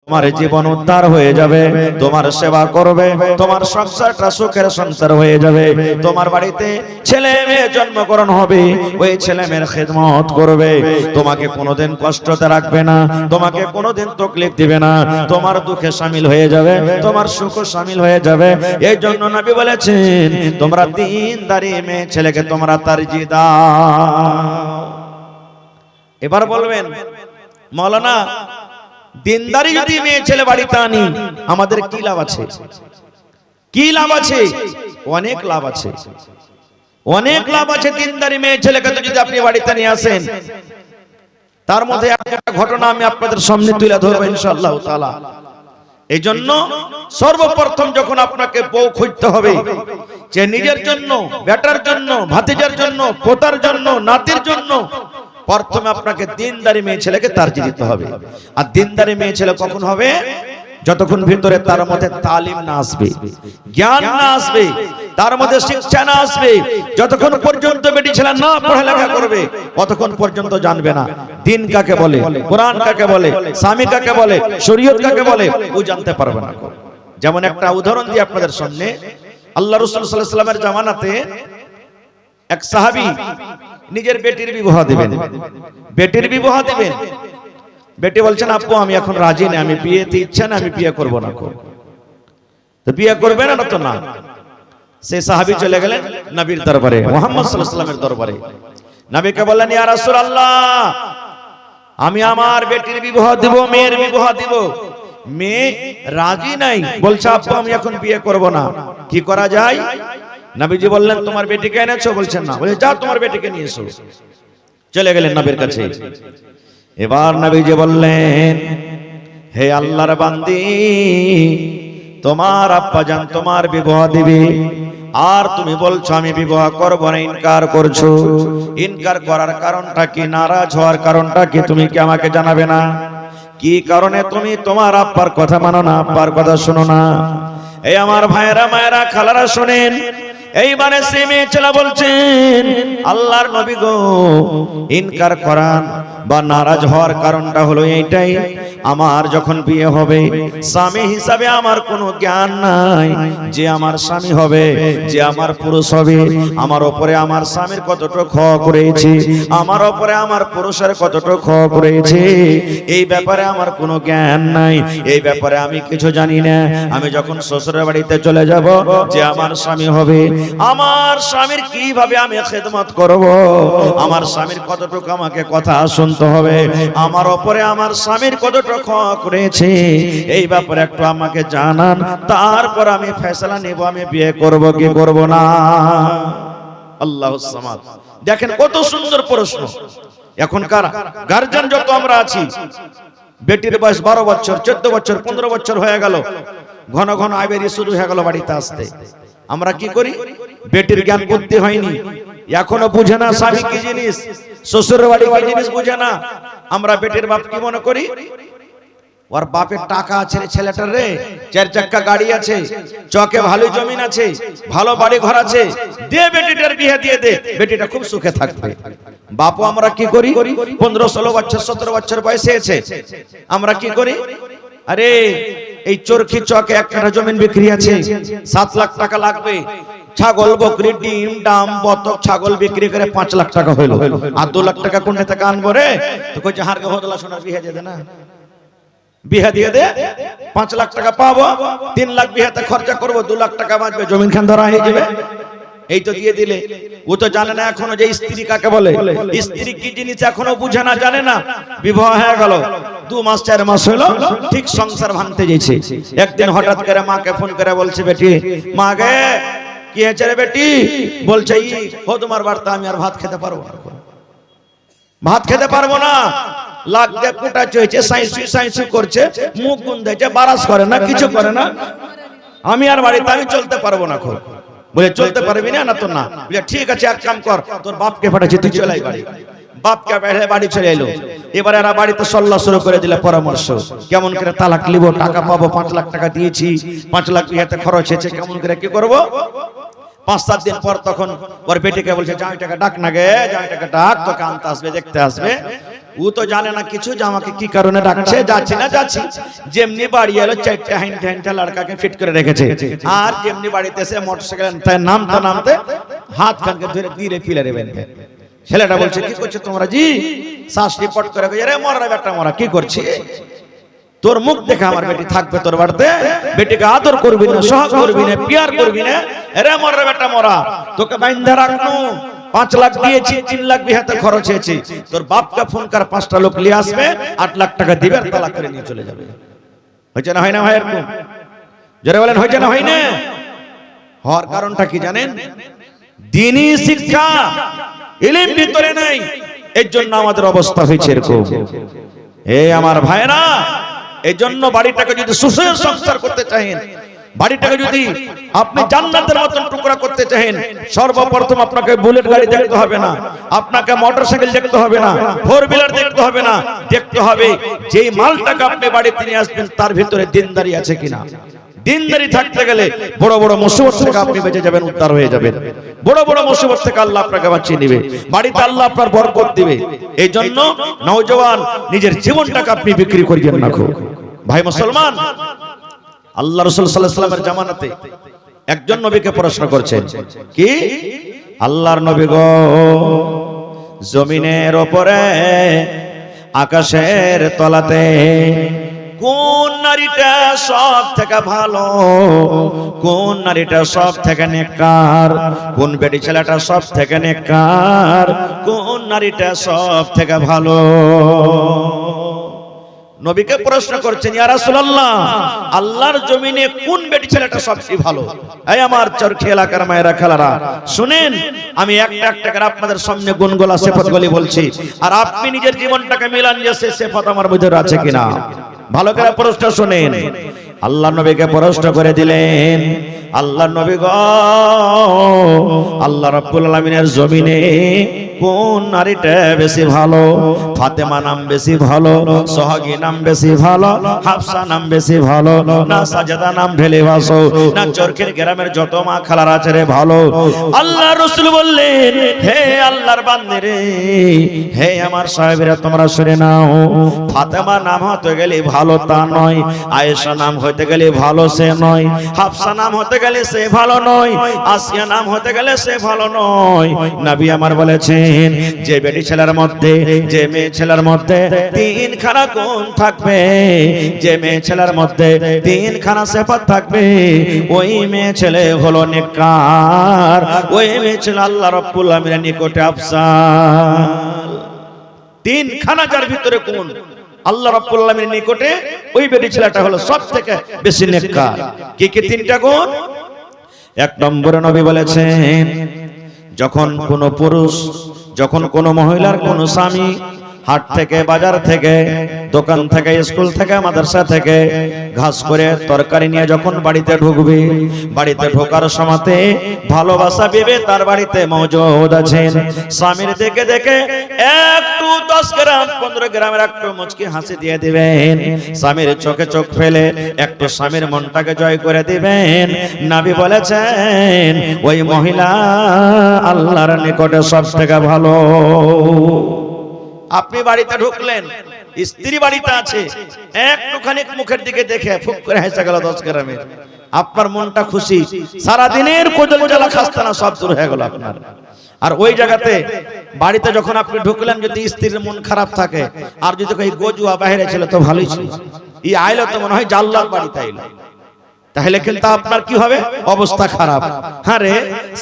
তোমার জীবন উদ্ধার হয়ে যাবে, তোমার সেবা করবে, তোমার সংসারটা সুখের সংসার হয়ে যাবে। তোমার বাড়িতে ছেলে মেয়ে জন্মগ্রহণ হবে, ওই ছেলে মেয়ের খেদমত করবে, তোমাকে কোনোদিন কষ্টতে রাখবে না, তোমাকে কোনোদিন তকলিফ দিবে না, তোমার দুঃখে শামিল হয়ে যাবে, তোমার সুখে শামিল হয়ে যাবে। এই জন্য নবী বলেছেন, তোমরা দ্বীনদারি মেয়ে ছেলেকে তোমরা তারজিহ দাও। এবার বলবেন, মাওলানা দিনদারি যদি মেয়ে ছেলে বাড়িতে আনি আমাদের কি লাভ আছে? কি লাভ আছে? অনেক লাভ আছে, অনেক লাভ আছে। দিনদারি মেয়ে ছেলেকে যদি আপনি বাড়িতে নিয়ে আসেন, তার মধ্যে একটা ঘটনা আমি আপনাদের সামনে তুলে ধরবো ইনশাআল্লাহ তাআলা। এই জন্য সর্বপ্রথম যখন আপনাকে বউ খুঁজতে হবে, যে নিজের জন্য, বেটার জন্য, ভাতিজার জন্য, পোতার জন্য, নাতির জন্য, প্রথমে আপনাকে দিনদারি মেয়ে ছেলেকে তারজিহ দিতে হবে। আর দিনদারি মেয়ে ছেলে কখন হবে? যতক্ষণ ভিতরে তার মধ্যে তালিম না আসবে, জ্ঞান না আসবে, তার মধ্যে শিক্ষা না আসবে, যতক্ষণ পর্যন্ত বেটি ছেলে না পড়ালেখা করবে ততক্ষণ পর্যন্ত জানবে না দিন কাকে বলে, কোরআন কাকে বলে, স্বামী কাকে বলে, শরীয়ত কাকে বলে, ও জানতে পারবে না। যেমন একটা উদাহরণ দিই আপনাদের সামনে। আল্লাহ রাসূল সাল্লাল্লাহু আলাইহি ওয়াসাল্লামের জামানাতে এক সাহাবী নিজের বেটির বিবাহ দিবেন, বেটির বিবাহ দিবেন। বেটি বলছেন, আব্বু আমি এখন রাজি না, আমি বিয়েতে ইচ্ছা না, আমি বিয়ে করব না। তো বিয়ে করবে না? তো না। সেই সাহাবী চলে গেলেন নবীর দরবারে, মুহাম্মদ সাল্লাল্লাহু আলাইহি ওয়াসাল্লামের দরবারে। নবীকে বললেন, ইয়া রাসূলুল্লাহ, আমি আমার বেটির বিবাহ দিব, মেয়ের বিবাহ দিব, মেয়ে রাজি নাই, বলছে আব্বু আমি এখন বিয়ে করব না, কি করা যায়? নবীজি বললেন, তোমার বেটিকে এনেছো? বলছেন না। বলে, যাও তোমার বেটিকে নিয়ে এসো। চলে গেলেন নবীর কাছে। এবার নবীজি বললেন, হে আল্লাহর বান্দি, তোমার আব্বা জান তোমার বিবাহ দিবে, আর তুমি বলছো আমি বিবাহ করব না, ইনকার করছো। ইনকার করার কারণটা কি? নারাজ হওয়ার কারণটা কি? তুমি কি আমাকে জানাবে না? কি কারণে তুমি তোমার আব্বার কথা মানো না, আব্বার কথা শোনো না? এই আমার ভাইয়েরা, মায়েরা, খালারা শোনেন। এইবারে সে মেয়ে ছেলে বলছেন, আল্লাহর নবী গো, ইনকার করার বা নারাজ হওয়ার কারণটা হলো এইটাই, আমার যখন বিয়ে হবে স্বামী হিসাবে আমার কোনো জ্ঞান নাই, যে আমার স্বামী হবে, যে আমার পুরুষ হবে, আমার উপরে আমার স্বামীর কতটা ক্ষয় করেছে, আমার উপরে আমার পুরুষের কতটা ক্ষয় করেছে, এই ব্যাপারে আমার কোনো জ্ঞান নাই, এই ব্যাপারে আমি কিছু জানি না। আমি যখন শ্বশুরের বাড়িতে চলে যাব, যে আমার স্বামী হবে, আমার স্বামীর কিভাবে আমি খেদমত করব, আমার স্বামীর কতটুকু আমাকে কথা শুনতে হবে, আমার উপরে আমার স্বামীর কতটুকু ক্ষয় করেছে, এই ব্যাপারে একটু আমাকে জানান, তারপর আমি ফয়সালা নেব, আমি বিয়ে করব কি করব না। আল্লাহুস সামাদ। দেখেন কত সুন্দর প্রশ্ন। এখনকার গার্জিয়ান যত আমরা আছি, বেটির বয়স 12 বছর, 14 বছর, 15 বছর হয়ে গেল, ঘন ঘন আইবেরি শুরু হয়ে গেল বাড়িতে আসতে। আমরা কি করি? বেটির জ্ঞান বুদ্ধি হয়নি, এখনো বুঝে না স্বামী কি জিনিস, শ্বশুরের বাড়ি কি জিনিস বুঝে না। আমরা বেটির বাপ কি মনে করি? ওর বাপের টাকা আছে রে ছেলেটার, রে 4 চাকা গাড়ি আছে, চকে ভালো জমিন আছে, ভালো বাড়ি ঘর আছে, দে বেটিটার বিয়ে দিয়ে দে, বেটিটা খুব সুখে থাকবে। বাপু আমরা কি করি? 15, 16 বছর, 17 বছর বয়সে আছে, আমরা কি করি? আরে এই চরখি চকে একটা জমিন বিক্রি আছে, 7 লাখ টাকা লাগবে, ছাগল, বকরি, ডিম, ডাম, বতক, ছাগল বিক্রি করে 5 লাখ টাকা হইলো, আর 2 লাখ টাকা কোন থেকে আনবো রে? তো কইছে হারকে হদলা সোনার বিয়ে দিয়ে দে না, বিয়ে দিয়ে দে, 5 লাখ টাকা পাবো, 3 লাখ বিয়েতে খরচা করবো, 2 লাখ টাকা বাঁচবে, জমিন খান ধরা হয়ে যাবে। এই তো দিয়ে দিলে। ও তো জানে না এখনো যে স্ত্রী কাকে বলে, স্ত্রী কি জিনিস এখনো বুঝে না, জানে না। বিবাহ হয়ে গেল 2 মাস 4 মাস হলো, ঠিক সংসার ভাঙতে যাচ্ছে। একদিন হঠাৎ করে মাকে ফোন করে বলছে, বেটি, মা গে কি হয়েছে রে বেটি? বলছে, ই হো তোমার বার্তা, আমি আর ভাত খেতে পারবো না, ভাত খেতে পারবো না, লাগ দিয়ে কুটা চয়েছে, সাইসু সাইসু করছে, মুখ গুন্ধাইছে, বারাস করে না, কিছু করে না, আমি আর বাড়িতে আমি চলতে পারবো না। বলে চলতে পারবি না? না তো না। বলে ঠিক আছে, এক কাম কর, তোর বাপকে পাঠাচ্ছি, তুই চলে আয় বাড়ি। বাপকে বেড়ে বাড়ি চলে এলো। এবার এরা বাড়িতে সল্লা শুরু করে দিলে পরামর্শ, কেমন করে তালাক নিব, টাকা পাবো, 5 লাখ টাকা দিয়েছি, 5 লাখ বিয়েতে খরচ হয়েছে, কেমন করে কি করবো? 5-7 দিন পর তখন ওর বেটিকে বলছে জামাইটাকে ডাক না গে, জামাইটাকে ডাক, তোকে আনতে আসবে, দেখতে আসবে। ও তো জানে না কিছু যে আমাকে কি কারণে ডাকছে। যাচ্ছি না যাচ্ছি, যেমনি বাড়ি এলো 4টা হাইনটা লড়কাকে ফিট করে রেখেছে। আর যেমনি বাড়িতে এসে মোটরসাইকেল নামতে নামতে হাত খানকে ধরে ধীরে ফিলে বেঁধে ছেলেটা বলছে কি করছে তোমরা জি? শ্বাস রিপোর্ট করে রে মরা বেটা মরা, কি করছি? তোর মুখ দেখে আমার বেটি থাকবে তোর বাড়িতে, বেটিকে আদর করবি না, সহজ করবি না, পিয়ার করবি না, রে মরা বেটা মরা, তোকে বাইন্ধা রাখনু। 5 লাখ দিয়েছি, 3 লাখ বিহাতে খরচ হয়েছে। তোর বাপকে ফোন কর, 5টা লোক নিয়ে আসবে, 8 লাখ টাকা দিবে, আর তালাক করে নিয়ে চলে যাবে। হয়েছে না হয় না ভাই? এরকম যারা বলেন হয়েছে না হয় না? হওয়ার কারণটা কি জানেন? দ্বীনি শিক্ষা ইলম ভিতরে নাই, এর জন্য আমাদের অবস্থা হয়েছে এরকম। এই আমার ভাইরা, এই জন্য বাড়িটাকে যদি সুখের সংসার করতে চাহেন, বাড়িটাকে যদি আপনি জান্নাতের মতন টুকরা করতে চাহেন, সর্বপ্রথম আপনাকে বুলেট গাড়ি দেখতে হবে না, আপনাকে মোটরসাইকেল দেখতে হবে না, 4 হুইলার দেখতে হবে না, দেখতে হবে যেই মালটাকে আপনি বাড়িতে নিয়ে আসবেন তার ভিতরে দিনদারি আছে কিনা। দিনদারি থাকতে গেলে বড় বড় মুসিবত থেকে আপনি বেঁচে যাবেন, উদ্ধার হয়ে যাবেন। বড় বড় মুসিবত থেকে আল্লাহ আপনাকে বাঁচিয়ে নেবে, বাড়িতে আল্লাহ আপনার বরকত দিবে। এই জন্য নওজওয়ান নিজের জীবনটাকে আপনি বিক্রি করিয়েন না। ভাই মুসলমান, আল্লাহ রাসূল সাল্লাল্লাহু আলাইহি ওয়াসাল্লামের জামানাতে একজন নবীকে প্রশ্ন করছেন, কি আল্লাহর নবী গো, জমিনের উপরে আকাশের তলাতে কোন নারীটা সব থেকে ভালো, কোন নারীটা সব থেকে নেককার, কোন বেটি ছেলেটা সব থেকে নেককার, কোন নারীটা সব থেকে ভালো? নবীকে প্রশ্ন করছেন, ইয়া রাসূলুল্লাহ, আল্লাহর জমিনে কোন বেটি ছেলেটা সবচেয়ে ভালো? এই আমার চরখি এলাকার মায়েরা খালারা শুনেন, আমি একটা একটা করে আপনাদের সামনে গুণগুলা সিফাতগুলি বলছি, আর আপনি নিজের জীবনটাকে মিলান যে সে সিফাত আমার মধ্যে আছে কিনা। ভালো করে প্রশ্ন শুনেন। আল্লাহ নবীকে প্রশ্ন করে দিলেন, আল্লাহ নবী গো, আল্লাহ রাব্বুল আলামিনের জমিনে কোন নারীটা বেশি ভালো? ফাতেমা নাম বেশি ভালো, সোহাগী নাম বেশি ভালো, হাফসা নাম বেশি ভালো, না সাজেদা নাম ঢেলে ভাসো, না চরখের গ্রামের যত মা খালার আছে রে ভালো? আল্লাহ রাসূল বললেন, হে আল্লাহর বান্দে রে, হে আমার সাহেবেরা তোমরা শুনে নাও, ফাতেমা নাম হতে গেলে ভালো তা নয়, আয়েশা নাম হতে গেলে ভালো সে নয়, হাফসা নাম হতে গেলে সে ভালো নয়, আসিয়া নাম হতে গেলে সে ভালো নয়। নবী আমার বলেছেন, যে বেটি ছেলের মধ্যে, যে মেয়ে ছেলের মধ্যে 3খানা গুণ থাকবে, যে মেয়ে ছেলের মধ্যে 3খানা সিফাত থাকবে, ওই মেয়ে ছেলে হলো নেককার, ওই মেয়ে ছেলে আল্লাহ রাব্বুল আলামিনের নিকটে আফসাল। 3খানা যার ভিতরে কোন আল্লাহ রাব্বুল আলামিনের নিকটে, ওই বেটি ছেলেটা হলো সবথেকে বেশি নেককার। কি কি 3টা গুণ? 1 নম্বরে নবী বলেছেন, যখন কোন পুরুষ, যখন কোন মহিলার কোন স্বামী হাট থেকে, বাজার থেকে, দোকান থেকে, স্কুল থেকে, মাদ্রাসা থেকে ঘাস করে তরকারি নিয়ে যখন বাড়িতে ঢুকবে, বাড়িতে ঢোকার সময়তে ভালোবাসা পেবে তার বাড়িতে মওজুদ আছেন, স্বামীর দেখে দেখে একটু 10 গ্রাম 15 গ্রামের একটু মুচকি হাসি দিয়ে দিবেন, স্বামীর চোখে চোখ ফেলে একটু স্বামীর মনটাকে জয় করে দিবেন। নবী বলেছেন, ওই মহিলা আল্লাহর নিকটে সবথেকে ভালো। আপনি বাড়িতে ঢুকলেন, স্ত্রী বাড়িতে আছে, একটুখানি মুখের দিকে দেখে ফুক করে হেসে গেল 10 গ্রামের, আপনার মনটা খুশি, সারা দিনের কোজল জ্বালা খাস্তানা সব দূর হয়ে গেল আপনার। আর ওই জায়গাতে বাড়িতে যখন আপনি ঢুকলেন, যদি স্ত্রীর মন খারাপ থাকে, আর যদি কই গজুয়া বাইরে ছিল তো ভালোই ছিল, এই আইলো তো মনে হয় জাল্লাদ বাড়িতে আইলো, তাহলে কিন্তু আপনার কি হবে? অবস্থা খারাপ। হ্যাঁ রে,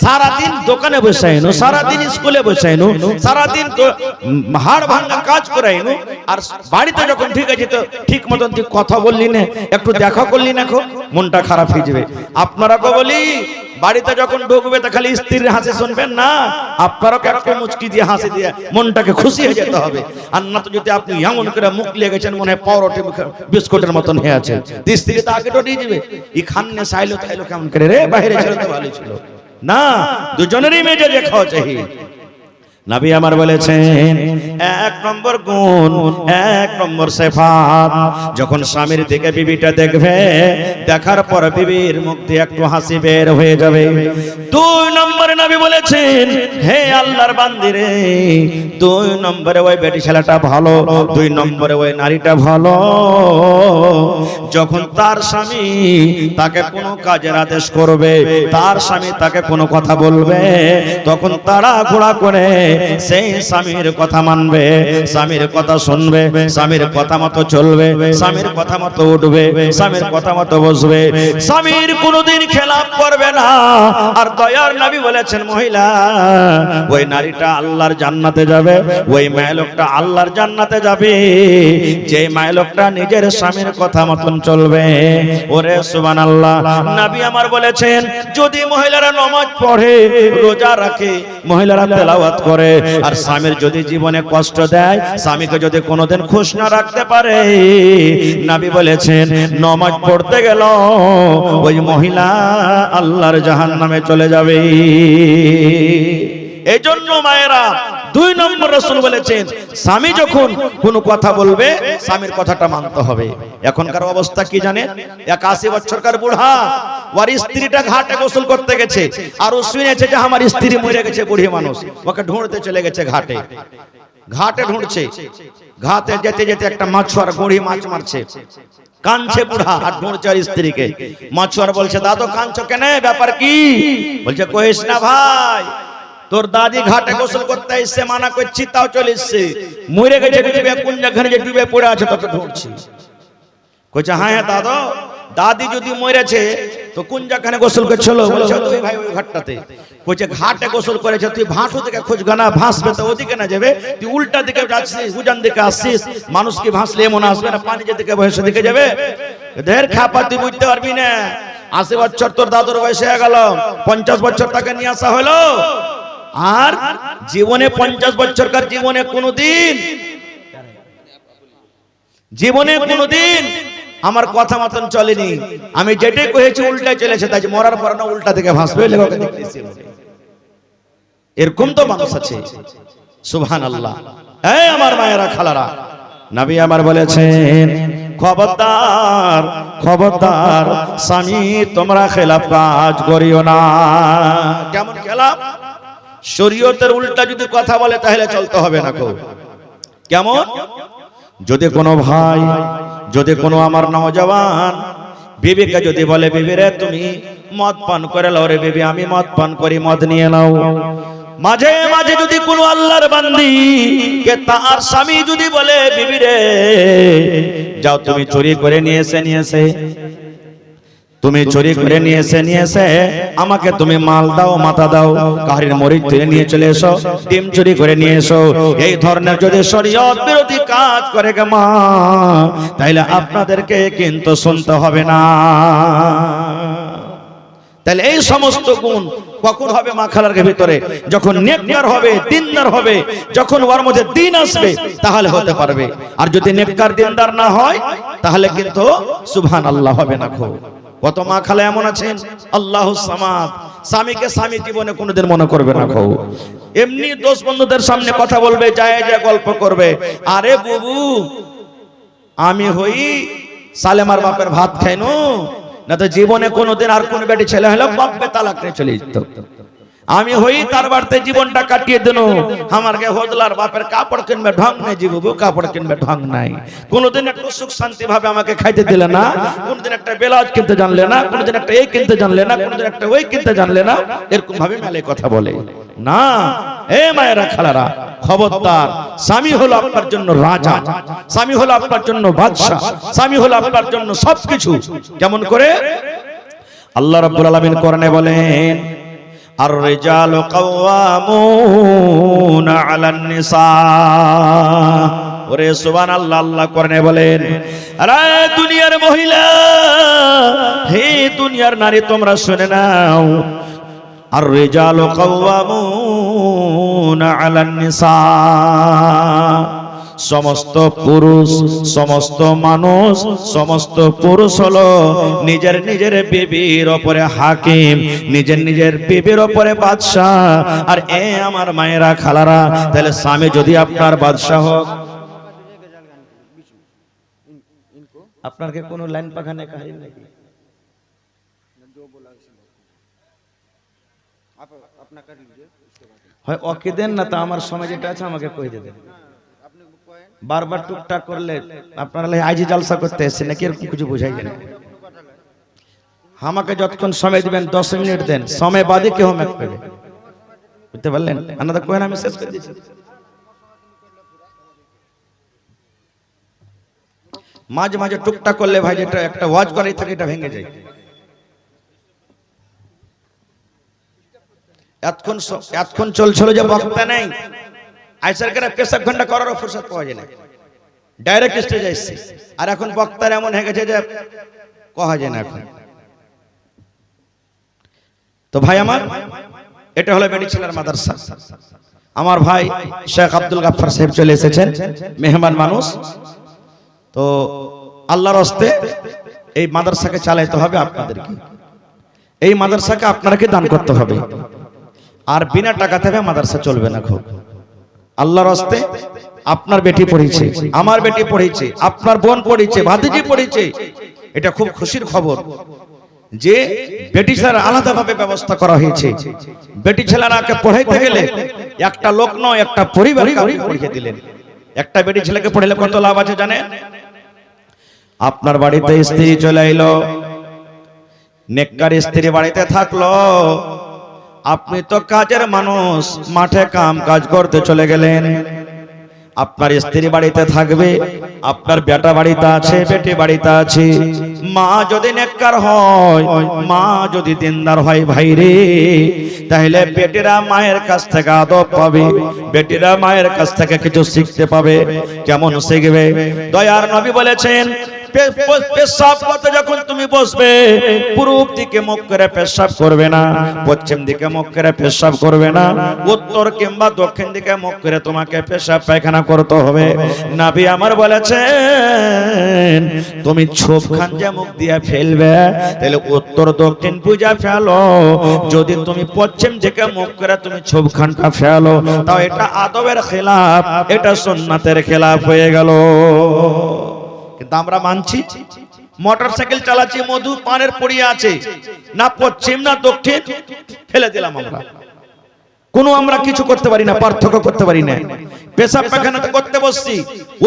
সারাদিন দোকানে বসাইনো, সারাদিন স্কুলে বসাইনো, সারাদিন তো হাড় ভাঙা কাজ করাইনো, আর বাড়িতে যখন ঠিক আছে তো ঠিক মতন তুই কথা বললি না, একটু দেখা করলি না, মনটা খারাপ হয়ে যাবে। আপনারা কো বলি, বাড়িতে যখন ঢুকবে তো খালি স্ত্রীর হাসি শুনবেন না, আপনারও একটা মুচকি দিয়ে হাসি দিয়ে মনটাকে খুশি হয়ে যেতে হবে। আর না তো যদি আপনি এমন করে মুখ লেগেছেন মনে হয় পাউরুটি বিস্কুটের মতন হয়ে আছে, স্ত্রী তো আগে ডটিয়ে যাবে, ই খান্নে চাইলো তাইলো কেমন করে রে, বাইরে ছিল তো ভালো ছিল না, দুজনেরই মেজে দেখাও চাই। নবী আমার বলেছেন এক নম্বর গুণ, এক নম্বর সিফাত, যখন স্বামীর দিকে বিবিটা দেখবে, দেখার পর বিবির মুখ দিয়ে একটু হাসি বের হয়ে যাবে। দুই নম্বরে নবী বলেছেন হে আল্লাহর বান্দিরে, দুই নম্বরে ওই বেটি ছেলেটা ভালো, দুই নম্বরে ওই নারীটা ভালো, যখন তার স্বামী তাকে কোনো কাজের আদেশ করবে, তার স্বামী তাকে কোনো কথা বলবে, তখন তাড়াহুড়া করে সেই স্বামীর কথা মানবে, স্বামীর কথা শুনবে, স্বামীর কথা মতো চলবে, স্বামীর কথা মতো উঠবে, স্বামীর কথা মতো বসবে, স্বামীর কোনোদিন খেলাপ করবে না। আর দয়ার নবী বলেছেন মহিলা ওই নারীটা আল্লাহর জান্নাতে যাবে, ওই মেয়ে লোকটা আল্লাহর জান্নাতে যাবে যে মেয়ে লোকটা নিজের স্বামীর কথা মতন চলবে। ওরে সুবহানাল্লাহ। নবী আমার বলেছেন যদি মহিলারা নামাজ পড়ে, রোজা রাখে, মহিলারা তেলাওয়াত করে, আর স্বামীর যদি জীবনে কষ্ট দেয়, স্বামীকে যদি কোনোদিন খুশ না রাখতে পারে, নবী বলেছেন নামাজ পড়তে গেল ওই মহিলা আল্লাহর জাহান্নামে চলে যাবে। এই জন্য মায়েরা দুই নম্বর রাসূল বলেছেন স্বামী যখন কোনো কথা বলবে স্বামীর কথাটা মানতে হবে। এখনকার অবস্থা কি জানেন, 81 বছরকার বুড়া, ওর স্ত্রীটা ঘাটে গোসল করতে গেছে, আর ও শুনেছে যে আমার স্ত্রী মরে গেছে, বুড়ি মানুষ, ওকে ঢুঁড়তে চলে গেছে ঘাটে। ঘাটে ঢুঁড়ছে, ঘাটে যেতে যেতে একটা মাছুয়ার গুঁড়ি মাছ মারছে, কাঁদছে বুড়া আর ঢুঁড়ছে আর স্ত্রীকে। মাছুয়ার বলছে দাদু কাঁদছো কেন, ব্যাপার কি? বলছে কইস না ভাই, তোর দাদি ঘাটে গোসল করতে এসে মানা করছি তাও চলে এসছে, মরে গেছে ডুবে, কোন জায়গায় যে ডুবে পড়ে আছে তোকে ঢুঁড়ছি। কইছে হ্যাঁ হ্যাঁ দাদু, দাদি যদি মরেছে তো কোন জায়গায় গোসল করছিল? বলছে তুই ভাই ওই ঘাটটাতে। কইছে ঘাটে গোসল করেছে, তুই ভাসু দিকে খোঁজ গানা, ভাসবে তো ওদিকে না যাবে, তুই উল্টা দিকে যাচ্ছিস, উজান দিকে আসছিস, মানুষ কি ভাসলে এমন আসবে না, পানি যেদিকে বয়সে দিকে যাবে, ঢের খাপা তুই বুঝতে পারবি না। 80 বছর তোর দাদুর বয়স হয়ে গেল, 50 বছর তাকে নিয়ে আসা হলো, আর জীবনে 50 বছরকার জীবনে কোনোদিন আমার কথা মতন চলেনি, আমি যেটাই কহেছি উল্টাই চলেছে, তাই মরার পর না উল্টা থেকে ভাসবে। লেখকে দেখতেছি এরকম তো মানুষ আছে, সুবহানাল্লাহ। এই আমার মায়েরা খালারা, নবী আমার বলেছেন খবরদার খবরদার স্বামী তোমরা খেলাফ কাজ করিও না। কেমন খেলাফ? শরীয়তের উল্টা যদি কথা বলে তাহলে চলতে হবে না। কেমন? যদি কোনো ভাই, যদি কোনো আমার নওজওয়ান বিবিকে যদি বলে বিবি রে তুমি মদ পান করে লাও রে বিবি, আমি মদ পান করি, মদ নিয়ে নাও। মাঝে মাঝে যদি কোনো আল্লাহর বান্দি কে তার স্বামী যদি বলে বিবি রে যাও তুমি চুরি করে নিয়ে এসে তুমি চুরি করে নিয়ে এসে আমাকে তুমি মাল দাও, মাথা দাও, কাহির মরিচ তুলে নিয়ে চলে এসো, ডিম চুরি করে নিয়ে এসো, এই ধরনের যদি শরীয়ত বিরোধী কাজ করে গে মা, তাইলে আপনাদেরকে কিন্তু শুনতে হবে না। তাহলে এই সমস্ত গুণ কখন হবে মা খালার ভিতরে? যখন নেককার হবে, দিনদার হবে, যখন ওর মধ্যে দিন আসবে তাহলে হতে পারবে। আর যদি নেককার দিনদার না হয় তাহলে কিন্তু সুবহানাল্লাহ হবে না। কত মা খালা এমন আছেন আল্লাহুস সামাদ, স্বামীকে স্বামী জীবনে কোনোদিন মনে করবে না। এমনি দোস্ত বন্ধুদের সামনে কথা বলবে, যায় যায় গল্প করবে, আরে বুবু আমি হই সালেমার বাপের ভাত খাইনু, না তো জীবনে কোনোদিন আর কোন বেটি ছেলে হলো বাপে তালাক নিয়ে চলে যেত। আমি হই তার বাড়িতে জীবনটা কাটিয়ে দেন, আমার কে হদলার বাপের কাপড় কিনবে ঢং নেই, জীবু কাপড় কিনবে ঢং নাই, কোনোদিন একটু সুখ শান্তি ভাবে আমাকে খাইতে দিলে না, কোনোদিন একটা ব্লাউজ কিনতে জানলে না, কোনোদিন একটা এই কিনতে জানলে না, কোনোদিন একটা ওই কিনতে জানলে না, এরকম ভাবে মেলে কথা বলে না। এ মায়েরা খালারা, খবরদার, স্বামী হলো আপনার জন্য রাজা, স্বামী হলো আপনার জন্য বাদশা, স্বামী হলো আপনার জন্য সবকিছু। কেমন করে? আল্লাহ রাব্বুল আলামিন কোরআনে বলেন আর রিজালু কাওয়ামুনা আলান নিসা। ওরে সুবহানাল্লাহ, আল্লাহ কোরআনে বলেন আরে দুনিয়ার মহিলা, হে দুনিয়ার নারী তোমরা শুনে নাও, আর রিজালু কাওয়ামুনা আলান নিসা, সমস্ত পুরুষ, সমস্ত মানুষ, সমস্ত পুরুষ হলো নিজের নিজের বিবির ওপরে হাকিম, নিজের নিজের বিবির ওপরে বাদশাহ। আর আমার মায়েরা, খালারা, তাহলে স্বামী যদি আপনার বাদশাহ হোক, আপনার কি কোনো লাইন পাখানে কাহিনী নাকি? হয় ওকে দেন না, তা আমার সময় যেটা আছে আমাকে কই দেবেন। বারবার টুকটাক করলে আপনারা আইজি জালসা করতে এসেছেন নাকি, এরকম কিছু বুঝাই যায় না। আমাকে যতক্ষণ সময় দিবেন 10 মিনিট দেন, সময় বাদে কেউ ম্যাক পাবে, বুঝতে পারলেন? আপনাদের কোয়েন আমি শেষ করে দিয়েছি। মাঝে মাঝে টুকটাক করলে ভাই যেটা একটা ওয়াজ করাই থাকে এটা ভেঙে যায়। এতক্ষণ চলছিল যে বক্তা নেই, আইসার করে পেশাব ঘন্টা করারও ফুরসত পাওয়া যায় না, ডাইরেক্ট স্টেজে আসছে। আর এখন বক্তার এমন হয়ে গেছে যে কহা যায় না এখন। তো ভাই আমার, এটা হলো মেডিচিনার মাদ্রাসা। আমার ভাই শেখ আব্দুল গাফফার সাহেব চলে এসেছেন, মেহমান মানুষ। তো আল্লাহর হস্তে এই মাদ্রাসাকে চালাইতে হবে আপনাদেরকে, এই মাদ্রাসাকে আপনাকে দান করতে হবে। আর বিনা টাকা থেকে মাদ্রাসা চলবে না। খুব আল্লাহর হস্তে আপনার বেটি পড়েছে, আমার বেটি পড়েছে, আপনার বোন পড়েছে, ভাতিজি পড়েছে, এটা খুব খুশির খবর যে বেটি ছেলের আলাদাভাবে ব্যবস্থা করা হয়েছে। বেটি ছেলেরাকে পড়াইতে গেলে একটা লোক নয়, একটা পরিবারকে আপনি পড়িয়ে দিলেন। একটা বেটি ছেলেকে পড়াইলে কত লাভ আছে জানেন? আপনার বাড়িতে স্ত্রী চলে এলো, নেককার স্ত্রী বাড়িতে থাকলো, আপনি তো কাজের মানুষ, মাঠে কাম কাজ করতে চলে গেলেন। আপনার স্ত্রী বাড়িতে থাকবে, আপনার বেটা বাড়িতে আছে, বেটি বাড়িতে আছে। মা যদি নেককার হয়, মা যদি দিনদার হয় ভাই রে, তাহলে বেটিরা মায়ের কাছ থেকে আদব পাবে, বেটিরা মায়ের কাছ থেকে কিছু শিখতে পাবে। কেমন শিখবে? দয়ার নবী বলেছেন, পেশাব করতে যখন তুমি বসবে, পূর্ব দিকে মুখ করে পেশাব করবে না, পশ্চিম দিকে মুখ করে পেশাব করবে না, উত্তর কিংবা দক্ষিণ দিকে মুখ করে তোমাকে পেশাব পায়খানা করতে হবে। নবী আমার বলেছেন, তুমি ছোপ খান যে মুখ দিয়ে ফেলবে, তাহলে উত্তর দক্ষিণ বুঝা ফেলো। যদি তুমি পশ্চিম দিকে মুখ করে তুমি ছোপ খানটা ফেলো, তাও এটা আদবের খেলাফ, এটা সুন্নাতের খেলাফ হয়ে গেল। কিন্তু আমরা মানছি, মোটরসাইকেল চালাচ্ছি, মধু পানের পড়িয়ে আছে, না পশ্চিম না দক্ষিণ, ফেলে দিলাম আমরা। কোনো আমরা কিছু করতে পারি না, পার্থক্য করতে পারি না। পেশাব পায়খানাতে করতে বসছি,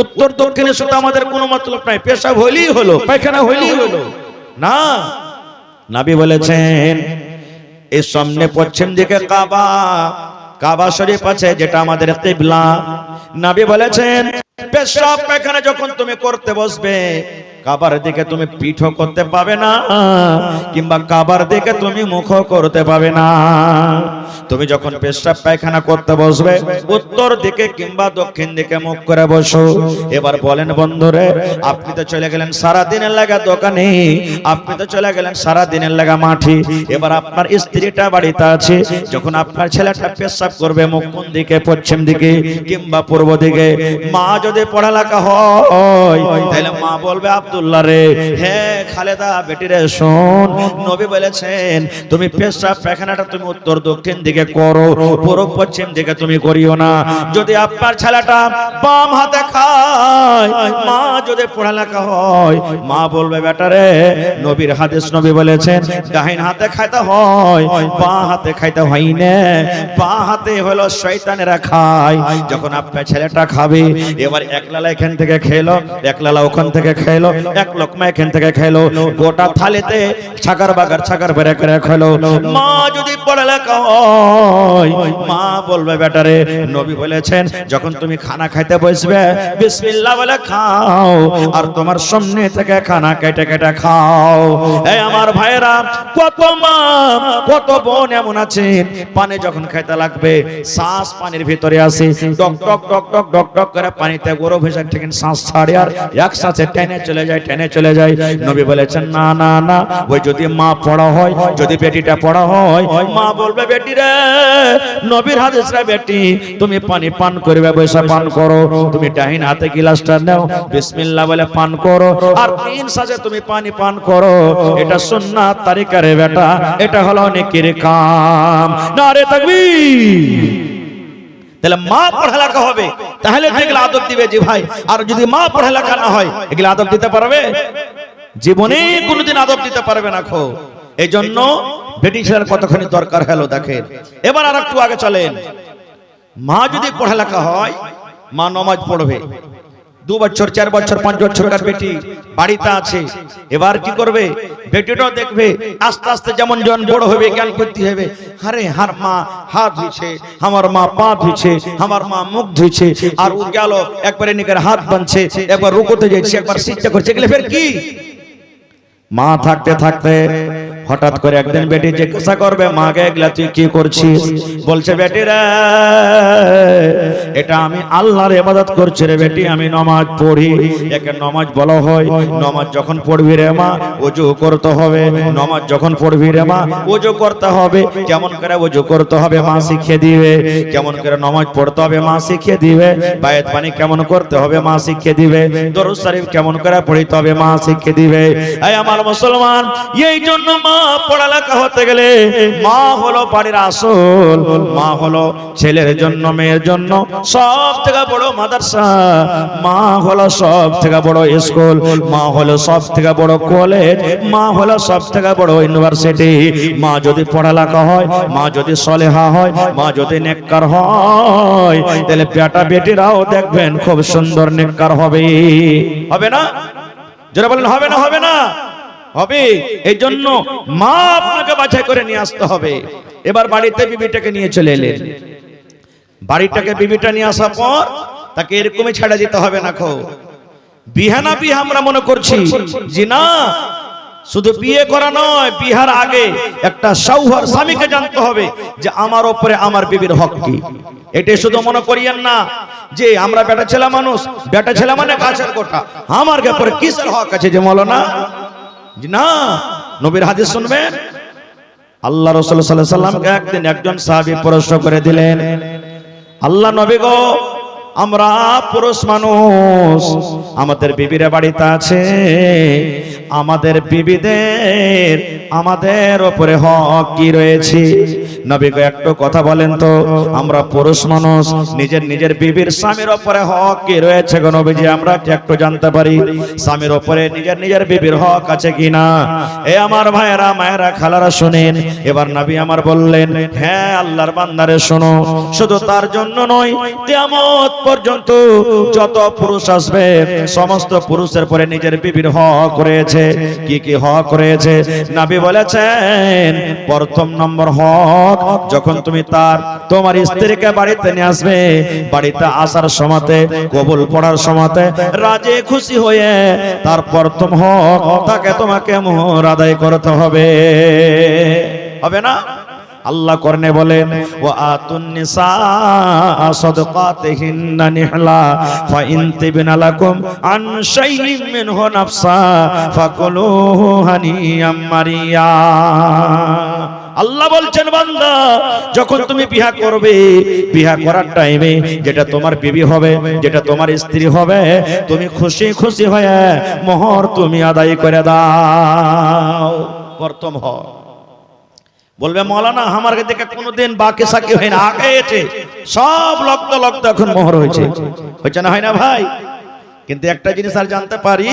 উত্তর দক্ষিণের সাথে আমাদের কোনো মতলব নাই। পেশাব হইলেই হলো, পায়খানা হইলেই হলো না। নবী বলেছেন, এই সামনে পশ্চিম দিকে কাবা, কাবা শরীফ আছে, যেটা আমাদের কিবলা। নবী বলেছেন, পেশাব পায়খানা যখন তুমি করতে বসবে, কাবার দিকে তুমি পিঠও করতে পাবে না, কিংবা কাবার দিকে তুমি মুখও করতে পাবে না। তুমি যখন পেশাব পায়খানা করতে বসবে, উত্তর দিকে কিংবা দক্ষিণ দিকে মুখ করে বসো। এবার বলেন বন্ধুরে, আপনি তো চলে গেলেন সারা দিনের লাগা দোকানে, আপনি তো চলে গেলেন সারা দিনের লাগা মাঠে। এবার আপনার স্ত্রীটা বাড়িতে আছে, যখন আপনার ছেলেটা পেশাব করবে, মুখ কোন দিকে, পশ্চিম দিকে কিংবা পূর্ব দিকে? মা যদি পড়ালেখা হয়, তাহলে মা বলবে, আব্দুল্লাহ রে, হে খালেদা বেটি রে, শোন, নবী বলেছেন তুমি পেশাব পায়খানাটা তুমি উত্তর দক্ষিণ দিকে করো, পূর্ব পশ্চিম দিকে তুমি করিও না। যদি আপনার ছেলেটা বাম হাতে খায়, মা যদি পড়ালেখা হয়, মা বলবে, বেটা রে, নবীর হাদিস, নবী বলেছেন ডাইন হাতে খাইতে হয়, বাঁ হাতে খাইতে হয় না। বাঁ হাতে হলো শয়তানেরা খায়। যখন আপনার ছেলেটা খাবে, এবার এক লালা এখান থেকে খেলো, এক লালা ওখান থেকে খেলো, এক লোকমা এখান থেকে খেলো, গোটা থালিতে ছাগার বাগার ছাগার বেড়ে করে খেলো। মা যদি পড়ালেখা হয়, মা বলবে, বেটা রে, নবী বলেছেন যখন তুমি খানা খাইতে বসবে, বিসমিল্লাহ বলে খাও, আর তোমার সামনে থেকে খানা কেটে কেটে খাও। এই আমার ভাইরা, কত মা কত বোন এমন আছেন, পানি যখন খাইতে লাগবে, শ্বাস পানির ভিতরে আসে, ডক ডক ডক ডক ডক ডক করে পানিতে গরম হয়ে যায়, ঠিক শ্বাস ছাড়ে, আর এক শ্বাসে টেনে চলে টেনে চলে যায়। নবী বলেছেন না না না, ওই যদি মা পড়া হয়, যদি বেটিটা পড়া হয়, মা বলবে বেটি রে, নবীর হাদিস রে বেটি, তুমি পানি পান করবে, বৈশা পান করো, তুমি ডাইন হাতে গিলাসটা নাও, বিসমিল্লাহ বলে পান করো, আর 3 সাজে তুমি পানি পান করো। এটা সুন্নাত তরিকা রে বেটা, এটা হলো নেকির কাম। নারে তাকবীর। তাহলে মা পড়ালেখা হবে, তাহলে এগুলো আদব দিবে জি ভাই। আর যদি মা পড়ালেখা না হয়, এগুলো আদব দিতে পারবে? জীবনে কোনোদিন আদব দিতে পারবে না খো। এই জন্য ব্রিটিশের কতখানি দরকার হলো দেখেন। এবার আর একটু আগে চলেন। মা যদি পড়ালেখা হয়, মা নামাজ পড়বে। 2 বছর 4 বছর 5 বছরকার বেটি বাড়িতে আছে, এবার কি করবে? বেটিটাও দেখবে আস্তে আস্তে যেমন জন বড় হবে, জ্ঞান করতে হবে। আরে হার মা হাত ধুইছে, আমার মা পা ধুইছে, আমার মা মুখ ধুইছে, আর ও গেল একবারে নিকের হাত বাঁধছে, একবার রুকুতে যাচ্ছে, একবার সিজদা করছে, এগুলো ফের কি? মা থাকতে থাকতে হঠাৎ করে একদিন বেটি জিজ্ঞাসা করবে, মাকে এগুলা তুই কি করছিস? বলছে বেটি রে, এটা আমি আল্লাহর ইবাদত করছি রে বেটি, আমি নামাজ পড়ি। একে নামাজ বলা হয়। নামাজ যখন পড়বি রে মা, ওযু করতে হবে। নামাজ যখন পড়বি রে মা, ওযু করতে হবে। কেমন করে ওযু করতে হবে মা শিখিয়ে দিবে, কেমন করে নামাজ পড়তে হবে মা শিখিয়ে দিবে, বায়াত পানি কেমন করতে হবে মা শিখিয়ে দিবে, দরুদ শরীফ কেমন করে পড়তে হবে মা শিখিয়ে দিবে। এই আমার মুসলমান, এই জন্য মা পড়ালেখা হতে গেলে মা হলো বাড়ির আসল। মা হলো ছেলের জন্য মেয়ের জন্য সব থেকে বড় মাদ্রাসা, মা হলো সব থেকে বড় স্কুল, মা হলো সব থেকে বড় কলেজ, মা হলো সব থেকে বড় ইউনিভার্সিটি। মা যদি পড়ালেখা হয়, মা যদি সলেহা হয়, মা যদি নেককার হয়, তাহলে বেটা বেটিরাও দেখবেন খুব সুন্দর নেককার হবে। হবে না? যারা বলেন হবে না, হবে না, হবে। এই জন্য মা আপনাকে বাছাই করে নিয়ে আসতে হবে। এবার বাড়িতে বিবিটাকে নিয়ে চলে এলেন। বাড়িটাকে বিবিটা নিয়ে আসার পর তাকে এরকমই ছেড়ে দিতে হবে না। খো বিহা না বিহা আমরা মনে করছি, জি না, শুধু বিয়ে করা নয়, বিহার আগে একটা শৌহর স্বামীকে জানতে হবে যে আমার উপরে আমার বিবির হক কি। এটাই শুধু মনে করিয়েন না যে আমরা বেটা ছেলে মানুষ, বেটা ছেলে মানে গাছের গোটা, আমার ব্যাপারে কিসের হক আছে যে মৌলানা? না, নবীর হাদিস শুনবেন। আল্লাহ রাসূল সাল্লাল্লাহু আলাইহি সাল্লামকে একদিন একজন সাহাবী প্রশ্ন করে দিলেন, আল্লাহ নবী গো, আমরা পুরুষ মানুষ, আমাদের বিবিরা বাড়িতে আছে, আমাদের বিবিদের আমাদের উপরে হক কি রয়েছে? নবী গো একটু কথা বলেন তো, আমরা পুরুষ মানুষ, নিজের নিজের বিবির স্বামীর উপরে হক কি রয়েছে গো নবীজি? আমরা কি একটু জানতে পারি স্বামীর উপরে নিজের নিজের বিবির হক আছে কিনা? এ আমার ভাইয়েরা, মায়েরা, খালারা শুনেন। এবার নবী আমার বললেন, হ্যাঁ আল্লাহর বান্দারে শোনো, শুধু তার জন্য নয়, কিয়ামত পর্যন্ত যত পুরুষ আসবে সমস্ত পুরুষের পরে নিজের বিবির হক রয়েছে। কি কি হক রয়েছে? নবী বলেছেন, প্রথম নম্বর হক, যখন তুমি তোমার স্ত্রীকে বাড়িতে নিয়ে আসবে, বাড়িতে আসার সময়তে, কবুল পড়ার সময়তে রাজি খুশি হয়ে তার প্রথম হক, তাকে তোমাকে মোহর আদায় করতে হবে। হবে না? আল্লাহ করনে বলেন, ওয়া আতুন নিসা সাদাকাতিহিন্না নিহলা ফা ইন তিবনা লাকুম আন শাইইন মিনহু নাফসা ফাকুলুহু হানিয়াম মারিয়া। আল্লাহ বলছেন, বান্দা যখন তুমি বিবাহ করবে, বিবাহ করার টাইমে যেটা তোমার বিবি হবে, যেটা তোমার স্ত্রী হবে, তুমি খুশি খুশি হয়ে মোহর তুমি আদায় করে দাও। প্রথম হক। বলবে মৌলানা আমার দেখে কোনোদিন বাকি সাকি হয় না, আগে এসে সব লগ্ন লগ্ন এখন মোহর হয়েছে, হয়েছে না হয় না ভাই? কিন্তু একটা জিনিস আর জানতে পারি,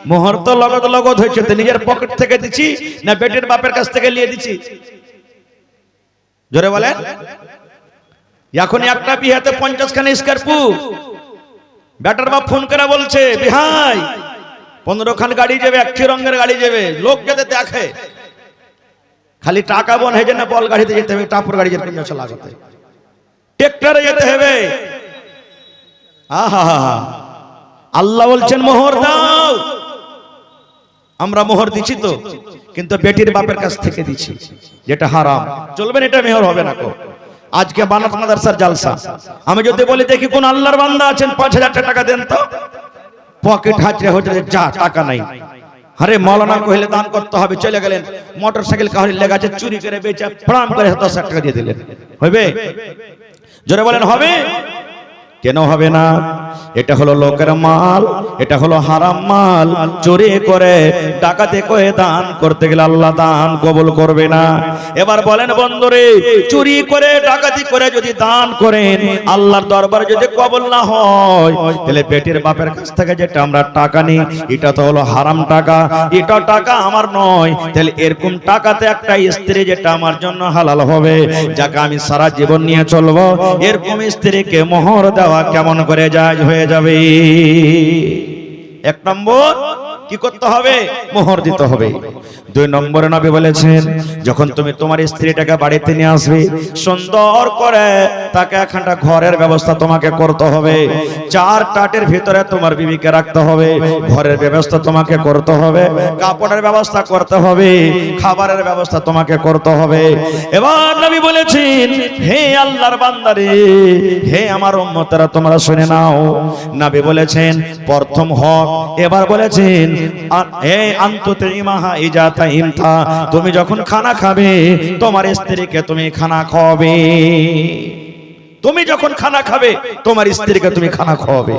মোহর তো লগত লগত হয়েছে, তো নিজের পকেট থেকে দিচ্ছি না বেটের বাপের কাছ থেকে নিয়ে দিচ্ছি? জোরে বলেন। এখন একটা বিহাতে 50 খানা স্কর্পিও, বেটার বাপ ফোন করে বলছে, বিহাই 15 খান গাড়ি যাবে, একই রঙের গাড়ি যাবে, লোক যেতে দেখে খালি টাকা বন হেজে না, বল গাড়িতে যেতে হবে, টাপুর গাড়ি যেতে হবে, লাগাতে ট্রাক্টরে যেতে হবে। আহা, আল্লাহ বলছেন মোহর দাও। আমরা মোহর দিচ্ছি তো, কিন্তু বেটির বাপের কাছ থেকে দিচ্ছি, যেটা হারাম। চলবেন, এটা মেহর হবে না। আজকে বানাত মাদ্রাসার জালসা, আমি যদি বলি দেখি কোন আল্লাহর বান্দা আছেন 5000 টাকা দেন তো, পকেট হাতরে হতে যা টাকা নাই। আরে মৌলানা কহিলে দান করতে হবে, চলে গেলেন মোটরসাইকেল কাহরি লেগাছে চুরি করে বেচে প্রণাম করে 10,000 টাকা দিয়ে দিলেন, হইবে? জোরে বলেন হবে? কেন হবে না? এটা হলো লোকের মাল, এটা হলো হারাম মাল। চুরি করে ডাকাতি করে দান করতে গেলে আল্লাহ দান কবুল করবে না। এবার বলেন বন্ধুরে, চুরি করে ডাকাতি করে যদি দান করেন আল্লাহর দরবারে যদি কবুল না হয়, তাহলে পেটের বাপের কাছ থেকে যেটা আমরা টাকা নিই এটা তো হলো হারাম টাকা, এটা টাকা আমার নয়। তাহলে এরকম টাকাতে একটা স্ত্রী যেটা আমার জন্য হালাল হবে, যাকে আমি সারা জীবন নিয়ে চলবো, এরকম স্ত্রীকে মোহর দেওয়া কেমন করে জায়েজ হয়ে যাবে? এক নম্বর কি করতে হবে? মোহর দিতে হবে। দুই নম্বরে নবী বলেছেন, যখন তুমি তোমার স্ত্রীটাকে বাড়িতে নিয়ে আসবে, সুন্দর করে তাকে একখানটা ঘরের ব্যবস্থা তোমাকে করতে হবে। 4 টাটের ভিতরে তোমার বিবিকে রাখতে হবে, ঘরের ব্যবস্থা তোমাকে করতে হবে, কাপড়ের ব্যবস্থা করতে হবে, খাবারের ব্যবস্থা তোমাকে করতে হবে। এবার নবী বলেছেন, হে আল্লাহর বান্দারে, হে আমার উম্মতেরা, তোমরা শুনে নাও। নবী বলেছেন প্রথম হক। এবার বলেছেন, হে আনতুতিমাহা ইজাতা ইমতা, তুমি যখন খানা খাবে তোমার স্ত্রীকে তুমি খানা খাওয়াবে। তুমি যখন খানা খাবে তোমার স্ত্রীকে তুমি খানা খাওয়াবে।